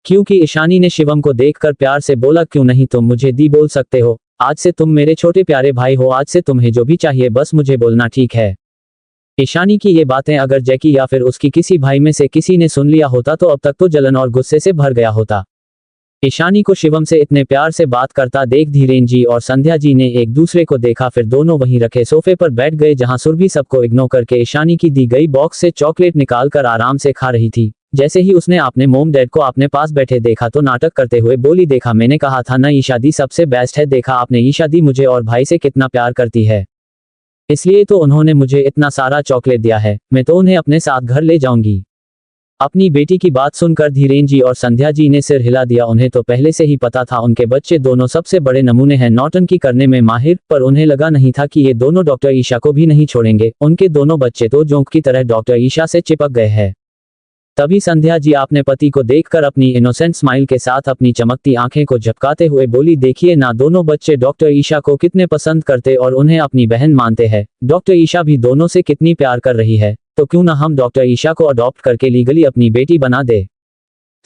क्योंकि ईशानी ने शिवम को देखकर प्यार से बोला, क्यों नहीं तुम मुझे दी बोल सकते हो, आज से तुम मेरे छोटे प्यारे भाई हो, आज से तुम्हें जो भी चाहिए बस मुझे बोलना, ठीक है। ईशानी की ये बातें अगर जैकी या फिर उसकी किसी भाई में से किसी ने सुन लिया होता तो अब तक तो जलन और गुस्से से भर गया होता। ईशानी को शिवम से इतने प्यार से बात करता देख धीरेन जी और संध्या जी ने एक दूसरे को देखा, फिर दोनों वहीं रखे सोफे पर बैठ गए जहां सुरभि सबको इग्नोर करके ईशानी की दी गई बॉक्स से चॉकलेट निकालकर आराम से खा रही थी। जैसे ही उसने अपने मोम डैड को अपने पास बैठे देखा तो नाटक करते हुए बोली, देखा मैंने कहा था ना ईशा दी सबसे बेस्ट है, देखा आपने ईशा दी मुझे और भाई से कितना प्यार करती है, इसलिए तो उन्होंने मुझे इतना सारा चॉकलेट दिया है, मैं तो उन्हें अपने साथ घर ले जाऊंगी। अपनी बेटी की बात सुनकर धीरेन जी और संध्या जी ने सिर हिला दिया। उन्हें तो पहले से ही पता था उनके बच्चे दोनों सबसे बड़े नमूने हैं, नौटंकी करने में माहिर, पर उन्हें लगा नहीं था कि ये दोनों डॉक्टर ईशा को भी नहीं छोड़ेंगे। उनके दोनों बच्चे तो जोंक की तरह डॉक्टर ईशा से चिपक गए हैं। तभी संध्या जी अपने पति को देखकर अपनी इनोसेंट स्माइल के साथ अपनी चमकती आंखें को झपकाते हुए बोली, देखिए ना दोनों बच्चे डॉक्टर ईशा को कितने पसंद करते और उन्हें अपनी बहन मानते हैं। डॉक्टर ईशा भी दोनों से कितनी प्यार कर रही है, तो क्यों ना हम डॉक्टर ईशा को अडॉप्ट करके लीगली अपनी बेटी बना दे।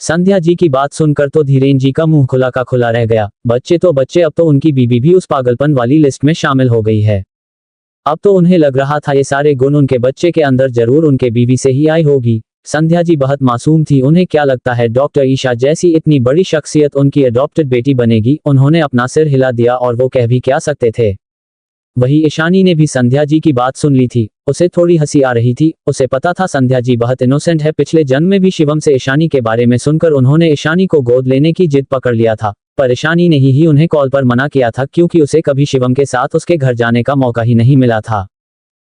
संध्या जी की बात सुनकर तो धीरेन जी का मुंह खुला का खुला रह गया। बच्चे तो बच्चे, अब तो उनकी बीबी भी उस पागलपन वाली लिस्ट में शामिल हो गई है। अब तो उन्हें लग रहा था ये सारे गुण उनके बच्चे के अंदर जरूर उनके बीवी से ही आई होगी। संध्या जी बहुत मासूम थी, उन्हें क्या लगता है डॉक्टर ईशा जैसी इतनी बड़ी शख्सियत उनकी अडॉप्टेड बेटी बनेगी। उन्होंने अपना सिर हिला दिया और वो कह भी क्या सकते थे। वही ईशानी ने भी संध्या जी की बात सुन ली थी। उसे थोड़ी हंसी आ रही थी, उसे पता था संध्या जी बहुत इनोसेंट है। पिछले जन्म में भी शिवम से ईशानी के बारे में सुनकर उन्होंने ईशानी को गोद लेने की जिद पकड़ लिया था, पर ईशानी ने ही उन्हें कॉल पर मना किया था, क्योंकि उसे कभी शिवम के साथ उसके घर जाने का मौका ही नहीं मिला था।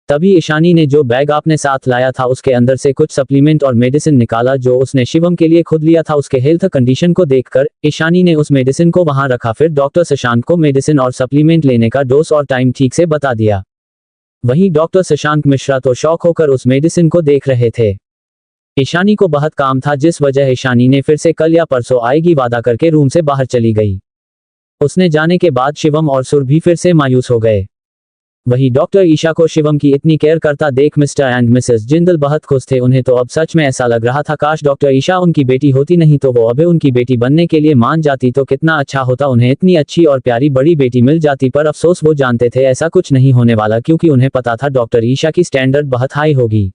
तभी ईशानी ने जो बैग आपने साथ लाया था उसके अंदर से कुछ सप्लीमेंट और मेडिसिन निकाला जो उसने शिवम के लिए खुद लिया था। उसके हेल्थ कंडीशन को देखकर ईशानी ने उस मेडिसिन को वहां रखा, फिर डॉक्टर शशांक को मेडिसिन और सप्लीमेंट लेने का डोज और टाइम ठीक से बता दिया। वहीं डॉक्टर शशांक मिश्रा तो शौक होकर उस मेडिसिन को देख रहे थे। ईशानी को बहुत काम था, जिस वजह ईशानी ने फिर से कल या परसों आएगी वादा करके रूम से बाहर चली गई। उसने जाने के बाद शिवम और सुरभि फिर से मायूस हो गए। वही डॉक्टर ईशा को शिवम की इतनी केयर करता देख मिस्टर एंड मिसेस जिंदल बहुत खुश थे। उन्हें तो अब सच में ऐसा लग रहा था काश डॉक्टर ईशा उनकी बेटी होती, नहीं तो वो अभी उनकी बेटी बनने के लिए मान जाती तो कितना अच्छा होता। उन्हें इतनी अच्छी और प्यारी बड़ी बेटी मिल जाती, पर अफसोस वो जानते थे ऐसा कुछ नहीं होने वाला, क्योंकि उन्हें पता था डॉक्टर ईशा की स्टैंडर्ड बहुत हाई होगी।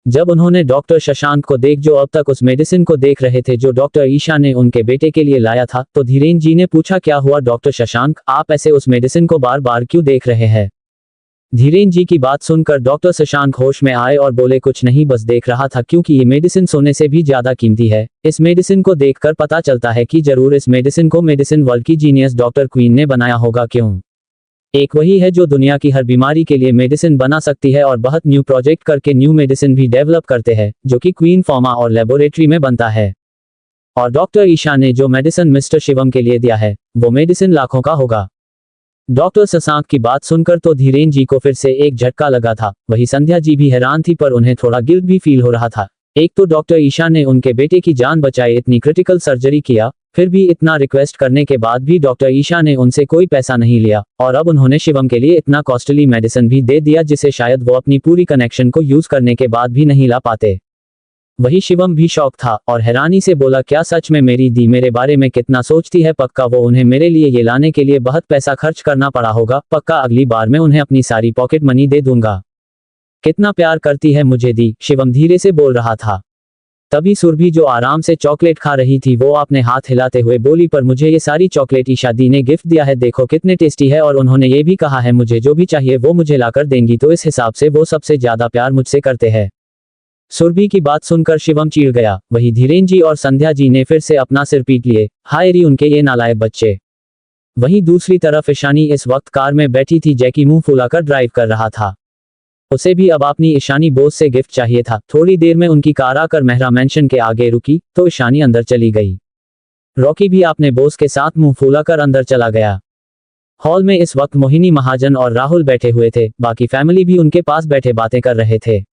जब उन्होंने डॉक्टर शशांक को देख जो अब तक उस मेडिसिन को देख रहे थे जो डॉक्टर ईशा ने उनके बेटे के लिए लाया था, तो धीरेन जी ने पूछा, क्या हुआ डॉक्टर शशांक, आप ऐसे उस मेडिसिन को बार बार क्यों देख रहे हैं। धीरेन जी की बात सुनकर डॉक्टर शशांक होश में आए और बोले, कुछ नहीं बस देख रहा था, क्योंकि ये मेडिसिन सोने से भी ज्यादा कीमती है। इस मेडिसिन को देखकर पता चलता है कि जरूर इस मेडिसिन को मेडिसिन वर्ल्ड की जीनियस डॉक्टर क्वीन ने बनाया होगा। क्यों, एक वही है जो दुनिया की हर बीमारी के लिए मेडिसिन बना सकती है और बहुत न्यू प्रोजेक्ट करके न्यू मेडिसिन भी डेवलप करते हैं, जो कि क्वीन फार्मा और लेबोरेटरी में बनता है। और डॉक्टर ईशा ने जो मेडिसिन मिस्टर शिवम के लिए दिया है वो मेडिसिन लाखों का होगा। डॉक्टर शशांक की बात सुनकर तो धीरेन जी को फिर से एक झटका लगा था। वही संध्या जी भी हैरान थी, पर उन्हें थोड़ा गिल्ट भी फील हो रहा था। एक तो डॉक्टर ईशा ने उनके बेटे की जान बचाई, इतनी क्रिटिकल सर्जरी किया, फिर भी इतना रिक्वेस्ट करने के बाद भी डॉक्टर ईशा ने उनसे कोई पैसा नहीं लिया, और अब उन्होंने शिवम के लिए इतना कॉस्टली मेडिसिन भी दे दिया जिसे शायद वो अपनी पूरी कनेक्शन को यूज करने के बाद भी नहीं ला पाते। वही शिवम भी शौक था और हैरानी से बोला, क्या सच में मेरी दी मेरे बारे में कितना सोचती है, पक्का वो उन्हें मेरे लिए ये लाने के लिए बहुत पैसा खर्च करना पड़ा होगा, पक्का अगली बार मैं उन्हें अपनी सारी पॉकेट मनी दे दूंगा। कितना प्यार करती है मुझे दी, शिवम धीरे से बोल रहा था। तभी सुरभि जो आराम से चॉकलेट खा रही थी वो अपने हाथ हिलाते हुए बोली, पर मुझे ये सारी चॉकलेट ईशा दी ने गिफ्ट दिया है, देखो कितने टेस्टी है, और उन्होंने ये भी कहा है मुझे जो भी चाहिए वो मुझे लाकर देंगी, तो इस हिसाब से वो सबसे ज्यादा प्यार मुझसे करते हैं। सुरभि की बात सुनकर शिवम चिढ़ गया। वही धीरेन जी और संध्या जी ने फिर से अपना सिर पीट लिए, हाय री उनके ये नालायक बच्चे। वहीं दूसरी तरफ ईशानी इस वक्त कार में बैठी थी, जैकी मुंह फुलाकर ड्राइव कर रहा था। उसे भी अब अपनी ईशानी बॉस से गिफ्ट चाहिए था। थोड़ी देर में उनकी कार आकर मेहरा मैंशन के आगे रुकी तो ईशानी अंदर चली गई। रॉकी भी अपने बॉस के साथ मुंह फुलाकर अंदर चला गया। हॉल में इस वक्त मोहिनी महाजन और राहुल बैठे हुए थे, बाकी फैमिली भी उनके पास बैठे बातें कर रहे थे।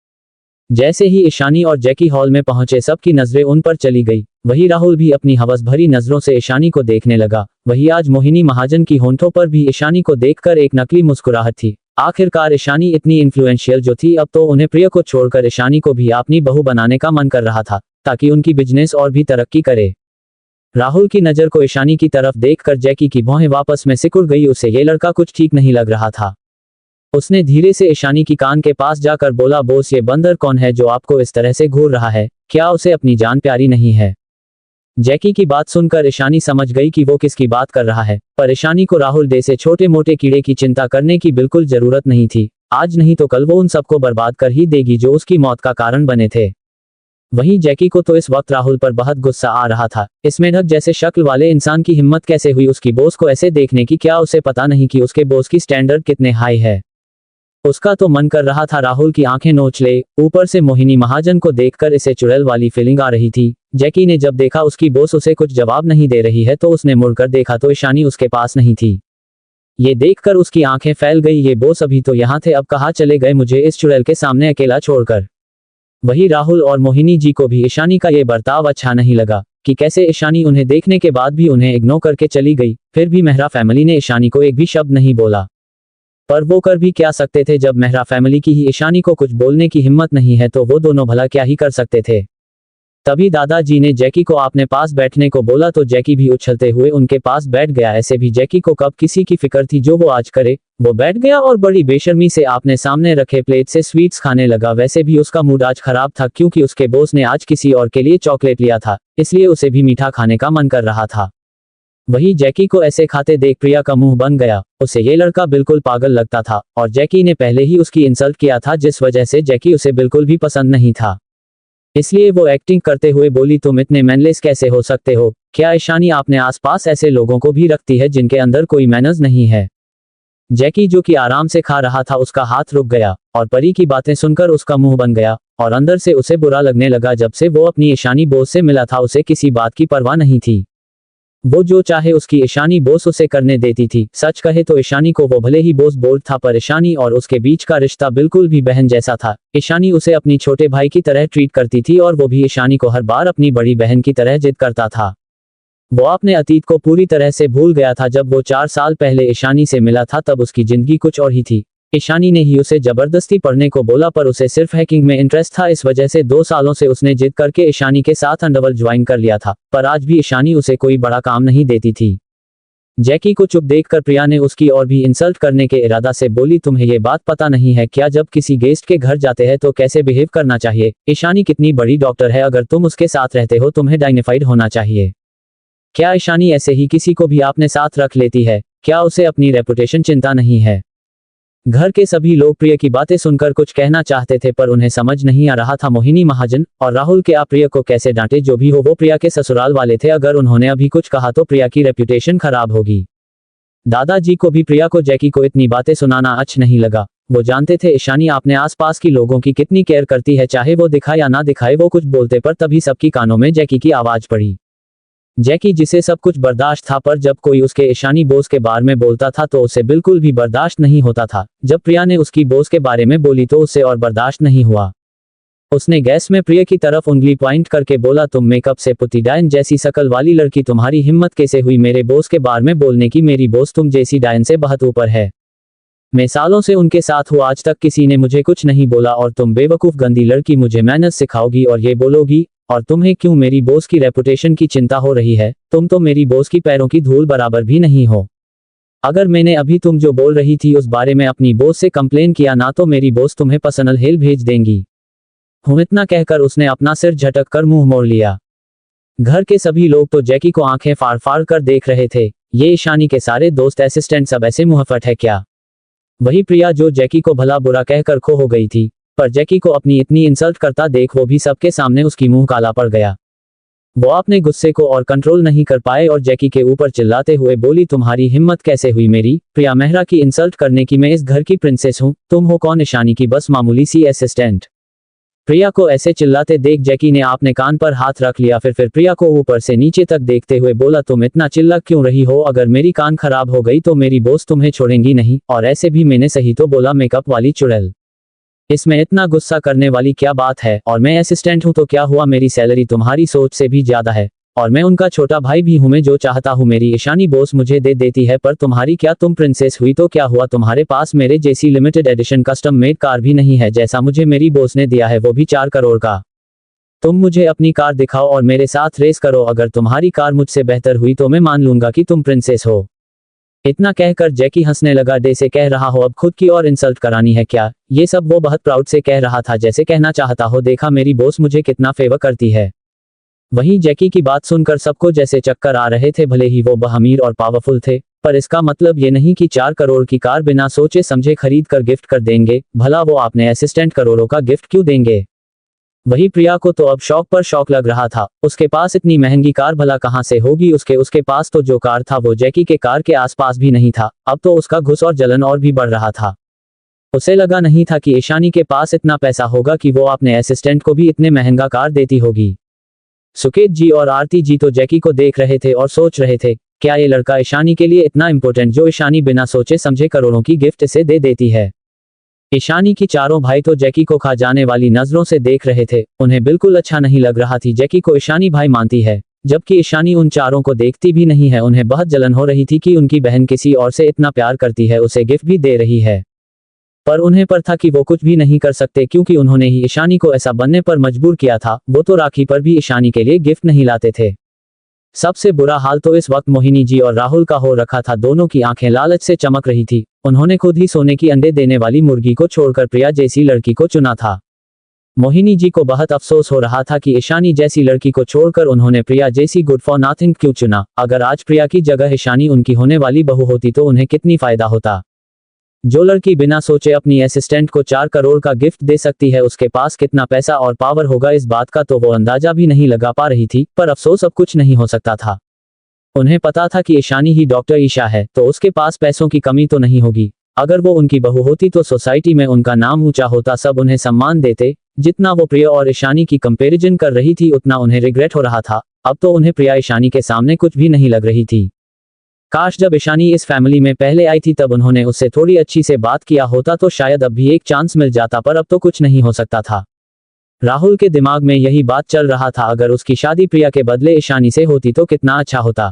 जैसे ही ईशानी और जैकी हॉल में पहुंचे सबकी नजरें उन पर चली गई। वही राहुल भी अपनी हवस भरी नजरों से ईशानी को देखने लगा। वही आज मोहिनी महाजन की होंठों पर भी ईशानी को देखकर एक नकली मुस्कुराहट थी। आखिरकार ईशानी इतनी इन्फ्लुएंशियल जो थी, अब तो उन्हें प्रिया को छोड़कर ईशानी को भी अपनी बहू बनाने का मन कर रहा था, ताकि उनकी बिजनेस और भी तरक्की करे। राहुल की नजर को ईशानी की तरफ देखकर जैकी की भौहें वापस में सिकुड़ गई। उसे ये लड़का कुछ ठीक नहीं लग रहा था। उसने धीरे से ईशानी की कान के पास जाकर बोला, बोस ये बंदर कौन है जो आपको इस तरह से घूर रहा है? क्या उसे अपनी जान प्यारी नहीं है? जैकी की बात सुनकर ईशानी समझ गई कि वो किसकी बात कर रहा है, पर ईशानी को राहुल जैसे छोटे मोटे कीड़े की चिंता करने की बिल्कुल जरूरत नहीं थी। आज नहीं तो कल वो उन सबको बर्बाद कर ही देगी जो उसकी मौत का कारण बने थे। वहीं जैकी को तो इस वक्त राहुल पर बहुत गुस्सा आ रहा था। इस मेंढक जैसे शक्ल वाले इंसान की हिम्मत कैसे हुई उसकी बॉस को ऐसे देखने की? क्या उसे पता नहीं कि उसके बॉस की स्टैंडर्ड कितने हाई है? उसका तो मन कर रहा था राहुल की आंखें नोच ले। ऊपर से मोहिनी महाजन को देखकर इसे चुड़ैल वाली फीलिंग आ रही थी। जैकी ने जब देखा उसकी बॉस उसे कुछ जवाब नहीं दे रही है तो उसने मुड़कर देखा तो ईशानी उसके पास नहीं थी। ये देखकर उसकी आंखें फैल गई। ये बॉस अभी तो यहाँ थे, अब कहाँ चले गए मुझे इस चुड़ैल के सामने अकेला छोड़कर? वही राहुल और मोहिनी जी को भी ईशानी का ये बर्ताव अच्छा नहीं लगा कि कैसे ईशानी उन्हें देखने के बाद भी उन्हें इग्नोर करके चली गई। फिर भी मेहरा फैमिली ने ईशानी को एक भी शब्द नहीं बोला, पर वो कर भी क्या सकते थे? जब मेहरा फैमिली की ही ईशानी को कुछ बोलने की हिम्मत नहीं है तो वो दोनों भला क्या ही कर सकते थे। तभी दादाजी ने जैकी को अपने पास बैठने को बोला तो जैकी भी उछलते हुए उनके पास बैठ गया। ऐसे भी जैकी को कब किसी की फिक्र थी जो वो आज करे। वो बैठ गया और बड़ी बेशर्मी से अपने सामने रखे प्लेट से स्वीट्स खाने लगा। वैसे भी उसका मूड आज खराब था क्योंकि उसके बॉस ने आज किसी और के लिए चॉकलेट लिया था, इसलिए उसे भी मीठा खाने का मन कर रहा था। वही जैकी को ऐसे खाते देख प्रिया का मुंह बन गया। उसे ये लड़का बिल्कुल पागल लगता था और जैकी ने पहले ही उसकी इंसल्ट किया था, जिस वजह से जैकी उसे बिल्कुल भी पसंद नहीं था। इसलिए वो एक्टिंग करते हुए बोली, तुम इतने मैनलेस कैसे हो सकते हो? क्या ईशानी आपने आसपास ऐसे लोगों को भी रखती है जिनके अंदर कोई मैनर्स नहीं है? जैकी जो कि आराम से खा रहा था उसका हाथ रुक गया और परी की बातें सुनकर उसका मुंह बन गया और अंदर से उसे बुरा लगने लगा। जब से वो अपनी ईशानी बॉस से मिला था उसे किसी बात की परवाह नहीं थी। वो जो चाहे उसकी ईशानी बॉस उसे करने देती थी। सच कहे तो ईशानी को वो भले ही बॉस बोल्ड था, पर ईशानी और उसके बीच का रिश्ता बिल्कुल भी बहन जैसा था। ईशानी उसे अपनी छोटे भाई की तरह ट्रीट करती थी और वो भी ईशानी को हर बार अपनी बड़ी बहन की तरह जिद करता था। वो अपने अतीत को पूरी तरह से भूल गया था। जब वो 4 साल पहले ईशानी से मिला था तब उसकी जिंदगी कुछ और ही थी। ईशानी ने ही उसे जबरदस्ती पढ़ने को बोला, पर उसे सिर्फ हैकिंग में इंटरेस्ट था। इस वजह से 2 सालों से उसने जिद करके ईशानी के साथ अंडरवर्ल्ड ज्वाइन कर लिया था, पर आज भी ईशानी उसे कोई बड़ा काम नहीं देती थी। जैकी को चुप देखकर प्रिया ने उसकी और भी इंसल्ट करने के इरादा से बोली, तुम्हें ये बात पता नहीं है क्या जब किसी गेस्ट के घर जाते हैं तो कैसे बिहेव करना चाहिए? ईशानी कितनी बड़ी डॉक्टर है, अगर तुम उसके साथ रहते हो तुम्हें डाइग्निफाइड होना चाहिए। क्या ईशानी ऐसे ही किसी को भी अपने साथ रख लेती है? क्या उसे अपनी रेपुटेशन चिंता नहीं है? घर के सभी लोग प्रिया की बातें सुनकर कुछ कहना चाहते थे, पर उन्हें समझ नहीं आ रहा था मोहिनी महाजन और राहुल के आप प्रिया को कैसे डांटे। जो भी हो वो प्रिया के ससुराल वाले थे, अगर उन्होंने अभी कुछ कहा तो प्रिया की रेप्यूटेशन खराब होगी। दादाजी को भी प्रिया को जैकी को इतनी बातें सुनाना अच्छा नहीं लगा। वो जानते थे ईशानी अपने आसपास की लोगों की कितनी केयर करती है, चाहे वो दिखाए या ना दिखाए वो कुछ बोलते, पर तभी सबकी कानों में जैकी की आवाज पड़ी। जैकी जिसे सब कुछ बर्दाश्त था, पर जब कोई उसके ईशानी बॉस के बारे में बोलता था तो उसे बिल्कुल भी बर्दाश्त नहीं होता था। जब प्रिया ने उसकी बॉस के बारे में बोली तो उसे और बर्दाश्त नहीं हुआ। उसने गैस में प्रिया की तरफ उंगली पॉइंट करके बोला, तुम मेकअप से पुती डायन जैसी शकल वाली लड़की, तुम्हारी हिम्मत कैसे हुई मेरे बॉस के बारे में बोलने की? मेरी बॉस तुम जैसी डायन से बहुत ऊपर है। मैं सालों से उनके साथ हूँ, आज तक किसी ने मुझे कुछ नहीं बोला और तुम बेवकूफ गंदी लड़की मुझे मैनर्स सिखाओगी और ये बोलोगी? और तुम्हें क्यों मेरी बॉस की रेपुटेशन की चिंता हो रही है? तुम तो मेरी बॉस की पैरों की धूल बराबर भी नहीं हो। अगर मैंने अभी तुम जो बोल रही थी उस बारे में अपनी बॉस से कंप्लेन किया ना तो मेरी बॉस तुम्हें पर्सनल हेल भेज देंगी। हूँ इतना कहकर उसने अपना सिर झटक कर मुंह मोड़ लिया। घर के सभी लोग तो जैकी को आंखें फाड़ फाड़ कर देख रहे थे। ये ईशानी के सारे दोस्त असिस्टेंट सब ऐसे मुहफट है क्या? वही प्रिया जो जैकी को भला बुरा कहकर खो हो गई थी, पर जैकी को अपनी इतनी इंसल्ट करता देख वो भी सबके सामने उसकी मुंह काला पड़ गया। वो अपने गुस्से को और कंट्रोल नहीं कर पाए और जैकी के ऊपर चिल्लाते हुए बोली, तुम्हारी हिम्मत कैसे हुई मेरी प्रिया मेहरा की इंसल्ट करने की? मैं इस घर की प्रिंसेस हूँ, तुम हो कौन? ईशानी की बस मामूली सी असिस्टेंट। प्रिया को ऐसे चिल्लाते देख जैकी ने अपने कान पर हाथ रख लिया। फिर प्रिया को ऊपर से नीचे तक देखते हुए बोला, तुम इतना चिल्ला क्यों रही हो? अगर मेरी कान खराब हो गई तो मेरी बॉस तुम्हें छोड़ेंगी नहीं। और ऐसे भी मैंने सही तो बोला, मेकअप वाली चुड़ैल। इसमें इतना गुस्सा करने वाली क्या बात है, और मैं असिस्टेंट हूँ तो क्या हुआ, मेरी सैलरी तुम्हारी सोच से भी ज्यादा है, और मैं उनका छोटा भाई भी हूँ, मैं जो चाहता हूँ मेरी ईशानी बॉस मुझे दे देती है, पर तुम्हारी क्या, तुम प्रिंसेस हुई तो क्या हुआ, तुम्हारे पास मेरे जैसी limited edition custom made car भी नहीं है जैसा मुझे मेरी बॉस ने दिया है, वो भी 4 करोड़ का। तुम मुझे अपनी कार दिखाओ और मेरे साथ रेस करो, अगर तुम्हारी कार मुझसे बेहतर हुई तो मैं मान लूंगा कि तुम प्रिंसेस हो। इतना कहकर जैकी हंसने लगा। डे से कह रहा हो अब खुद की और इंसल्ट करानी है क्या? ये सब वो बहुत प्राउड से कह रहा था, जैसे कहना चाहता हो देखा मेरी बॉस मुझे कितना फेवर करती है। वहीं जैकी की बात सुनकर सबको जैसे चक्कर आ रहे थे, भले ही वो अमीर और पावरफुल थे, पर इसका मतलब ये नहीं कि 4 करोड़ की कार बिना सोचे समझे खरीद कर गिफ्ट कर देंगे। भला वो अपने असिस्टेंट करोड़ों का गिफ्ट क्यों देंगे? वही प्रिया को तो अब शौक पर शौक लग रहा था। उसके पास इतनी महंगी कार भला कहां से होगी? उसके पास तो जो कार था वो जैकी के कार के आसपास भी नहीं था। अब तो उसका गुस्सा और जलन और भी बढ़ रहा था। उसे लगा नहीं था कि ईशानी के पास इतना पैसा होगा कि वो अपने असिस्टेंट को भी इतने महंगा कार देती होगी। सुकेत जी और आरती जी तो जैकी को देख रहे थे और सोच रहे थे, क्या ये लड़का ईशानी के लिए इतना इंपॉर्टेंट जो ईशानी बिना सोचे समझे करोड़ों की गिफ्ट इसे दे देती है। ईशानी की चारों भाई तो जैकी को खा जाने वाली नजरों से देख रहे थे। उन्हें बिल्कुल अच्छा नहीं लग रहा थी जैकी को ईशानी भाई मानती है, जबकि ईशानी उन चारों को देखती भी नहीं है। उन्हें बहुत जलन हो रही थी कि उनकी बहन किसी और से इतना प्यार करती है, उसे गिफ्ट भी दे रही है। पर उन्हें पर था कि वो कुछ भी नहीं कर सकते, क्योंकि उन्होंने ही ईशानी को ऐसा बनने पर मजबूर किया था। वो तो राखी पर भी ईशानी के लिए गिफ्ट नहीं लाते थे। सबसे बुरा हाल तो इस वक्त मोहिनी जी और राहुल का हो रखा था। दोनों की आंखें लालच से चमक रही थी। उन्होंने खुद ही सोने की अंडे देने वाली मुर्गी को छोड़कर प्रिया जैसी लड़की को चुना था। मोहिनी जी को बहुत अफसोस हो रहा था कि ईशानी जैसी लड़की को छोड़कर उन्होंने प्रिया जैसी गुड फॉर नथिंग क्यों चुना। अगर आज प्रिया की जगह ईशानी उनकी होने वाली बहू होती तो उन्हें कितनी फायदा होता। जो लड़की बिना सोचे अपनी असिस्टेंट को 4 करोड़ का गिफ्ट दे सकती है, उसके पास कितना पैसा और पावर होगा इस बात का तो वो अंदाजा भी नहीं लगा पा रही थी। पर अफसोस अब कुछ नहीं हो सकता था। उन्हें पता था कि ईशानी ही डॉक्टर ईशा है, तो उसके पास पैसों की कमी तो नहीं होगी। अगर वो उनकी बहू होती तो सोसाइटी में उनका नाम ऊंचा होता, सब उन्हें सम्मान देते। जितना वो प्रिया और ईशानी की कंपैरिजन कर रही थी उतना उन्हें रिग्रेट हो रहा था। अब तो उन्हें प्रिया ईशानी के सामने कुछ भी नहीं लग रही थी। काश जब ईशानी इस फैमिली में पहले आई थी तब उन्होंने उससे थोड़ी अच्छी से बात किया होता तो शायद अब भी एक चांस मिल जाता, पर अब तो कुछ नहीं हो सकता था। राहुल के दिमाग में यही बात चल रहा था, अगर उसकी शादी प्रिया के बदले ईशानी से होती तो कितना अच्छा होता।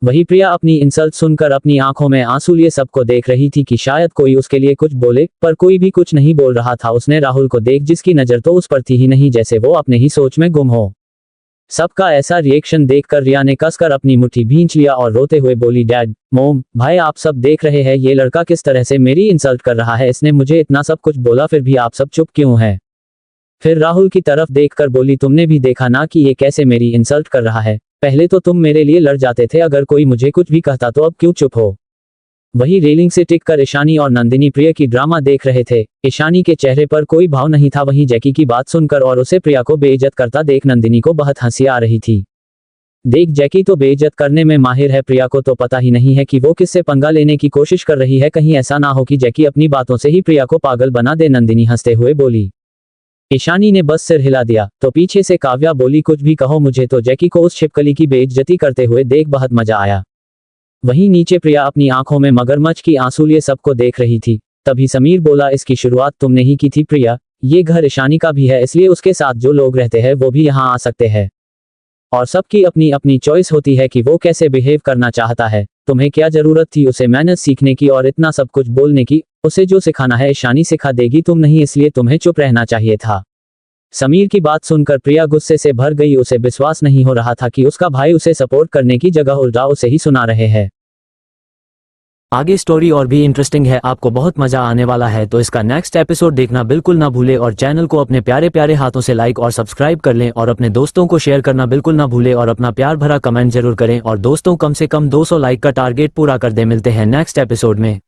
वही प्रिया अपनी इंसल्ट सुनकर अपनी आंखों में आंसू लिए सबको देख रही थी कि शायद कोई उसके लिए कुछ बोले, पर कोई भी कुछ नहीं बोल रहा था। उसने राहुल को देख जिसकी नजर तो उस पर थी ही नहीं, जैसे वो अपने ही सोच में गुम हो। सबका ऐसा रिएक्शन देखकर रिया ने कसकर अपनी मुट्ठी भींच लिया और रोते हुए बोली, डैड, मोम, भाई आप सब देख रहे हैं ये लड़का किस तरह से मेरी इंसल्ट कर रहा है। इसने मुझे इतना सब कुछ बोला फिर भी आप सब चुप क्यों हैं? फिर राहुल की तरफ देखकर बोली, तुमने भी देखा ना कि ये कैसे मेरी इंसल्ट कर रहा है। पहले तो तुम मेरे लिए लड़ जाते थे, अगर कोई मुझे कुछ भी कहता तो अब क्यों चुप हो? वही रेलिंग से टिक कर ईशानी और नंदिनी प्रिया की ड्रामा देख रहे थे। ईशानी के चेहरे पर कोई भाव नहीं था। वहीं जैकी की बात सुनकर और उसे प्रिया को बेइज्जत करता देख नंदिनी को बहुत हंसी आ रही थी। देख जैकी तो बेइज्जत करने में माहिर है, प्रिया को तो पता ही नहीं है कि वो किससे पंगा लेने की कोशिश कर रही है। कहीं ऐसा ना हो कि जैकी अपनी बातों से ही प्रिया को पागल बना दे। नंदिनी हंसते हुए बोली। ईशानी ने बस सिर हिला दिया तो पीछे से काव्या बोली, कुछ भी कहो, मुझे तो जैकी को उस छिपकली की बेइज्जती करते हुए देख बहुत मजा आया। वहीं नीचे प्रिया अपनी आंखों में मगरमच्छ की आंसू लिए सबको देख रही थी। तभी समीर बोला, इसकी शुरुआत तुमने ही की थी प्रिया, ये घर ईशानी का भी है, इसलिए उसके साथ जो लोग रहते हैं वो भी यहाँ आ सकते हैं। और सबकी अपनी अपनी चॉइस होती है कि वो कैसे बिहेव करना चाहता है। तुम्हें क्या जरूरत थी उसे मैनर्स सीखने की और इतना सब कुछ बोलने की? उसे जो सिखाना है ईशानी सिखा देगी, तुम नहीं, इसलिए तुम्हें चुप रहना चाहिए था। समीर की बात सुनकर प्रिया गुस्से से भर गई। उसे विश्वास नहीं हो रहा था कि उसका भाई उसे सपोर्ट करने की जगह उल्टा उसे ही सुना रहे हैं। आगे स्टोरी और भी इंटरेस्टिंग है, आपको बहुत मजा आने वाला है, तो इसका नेक्स्ट एपिसोड देखना बिल्कुल ना भूले और चैनल को अपने प्यारे प्यारे हाथों से लाइक और सब्सक्राइब कर लें और अपने दोस्तों को शेयर करना बिल्कुल ना भूले और अपना प्यार भरा कमेंट जरूर करें। और दोस्तों, कम से कम 200 लाइक का टारगेट पूरा कर दे। मिलते हैं नेक्स्ट एपिसोड में।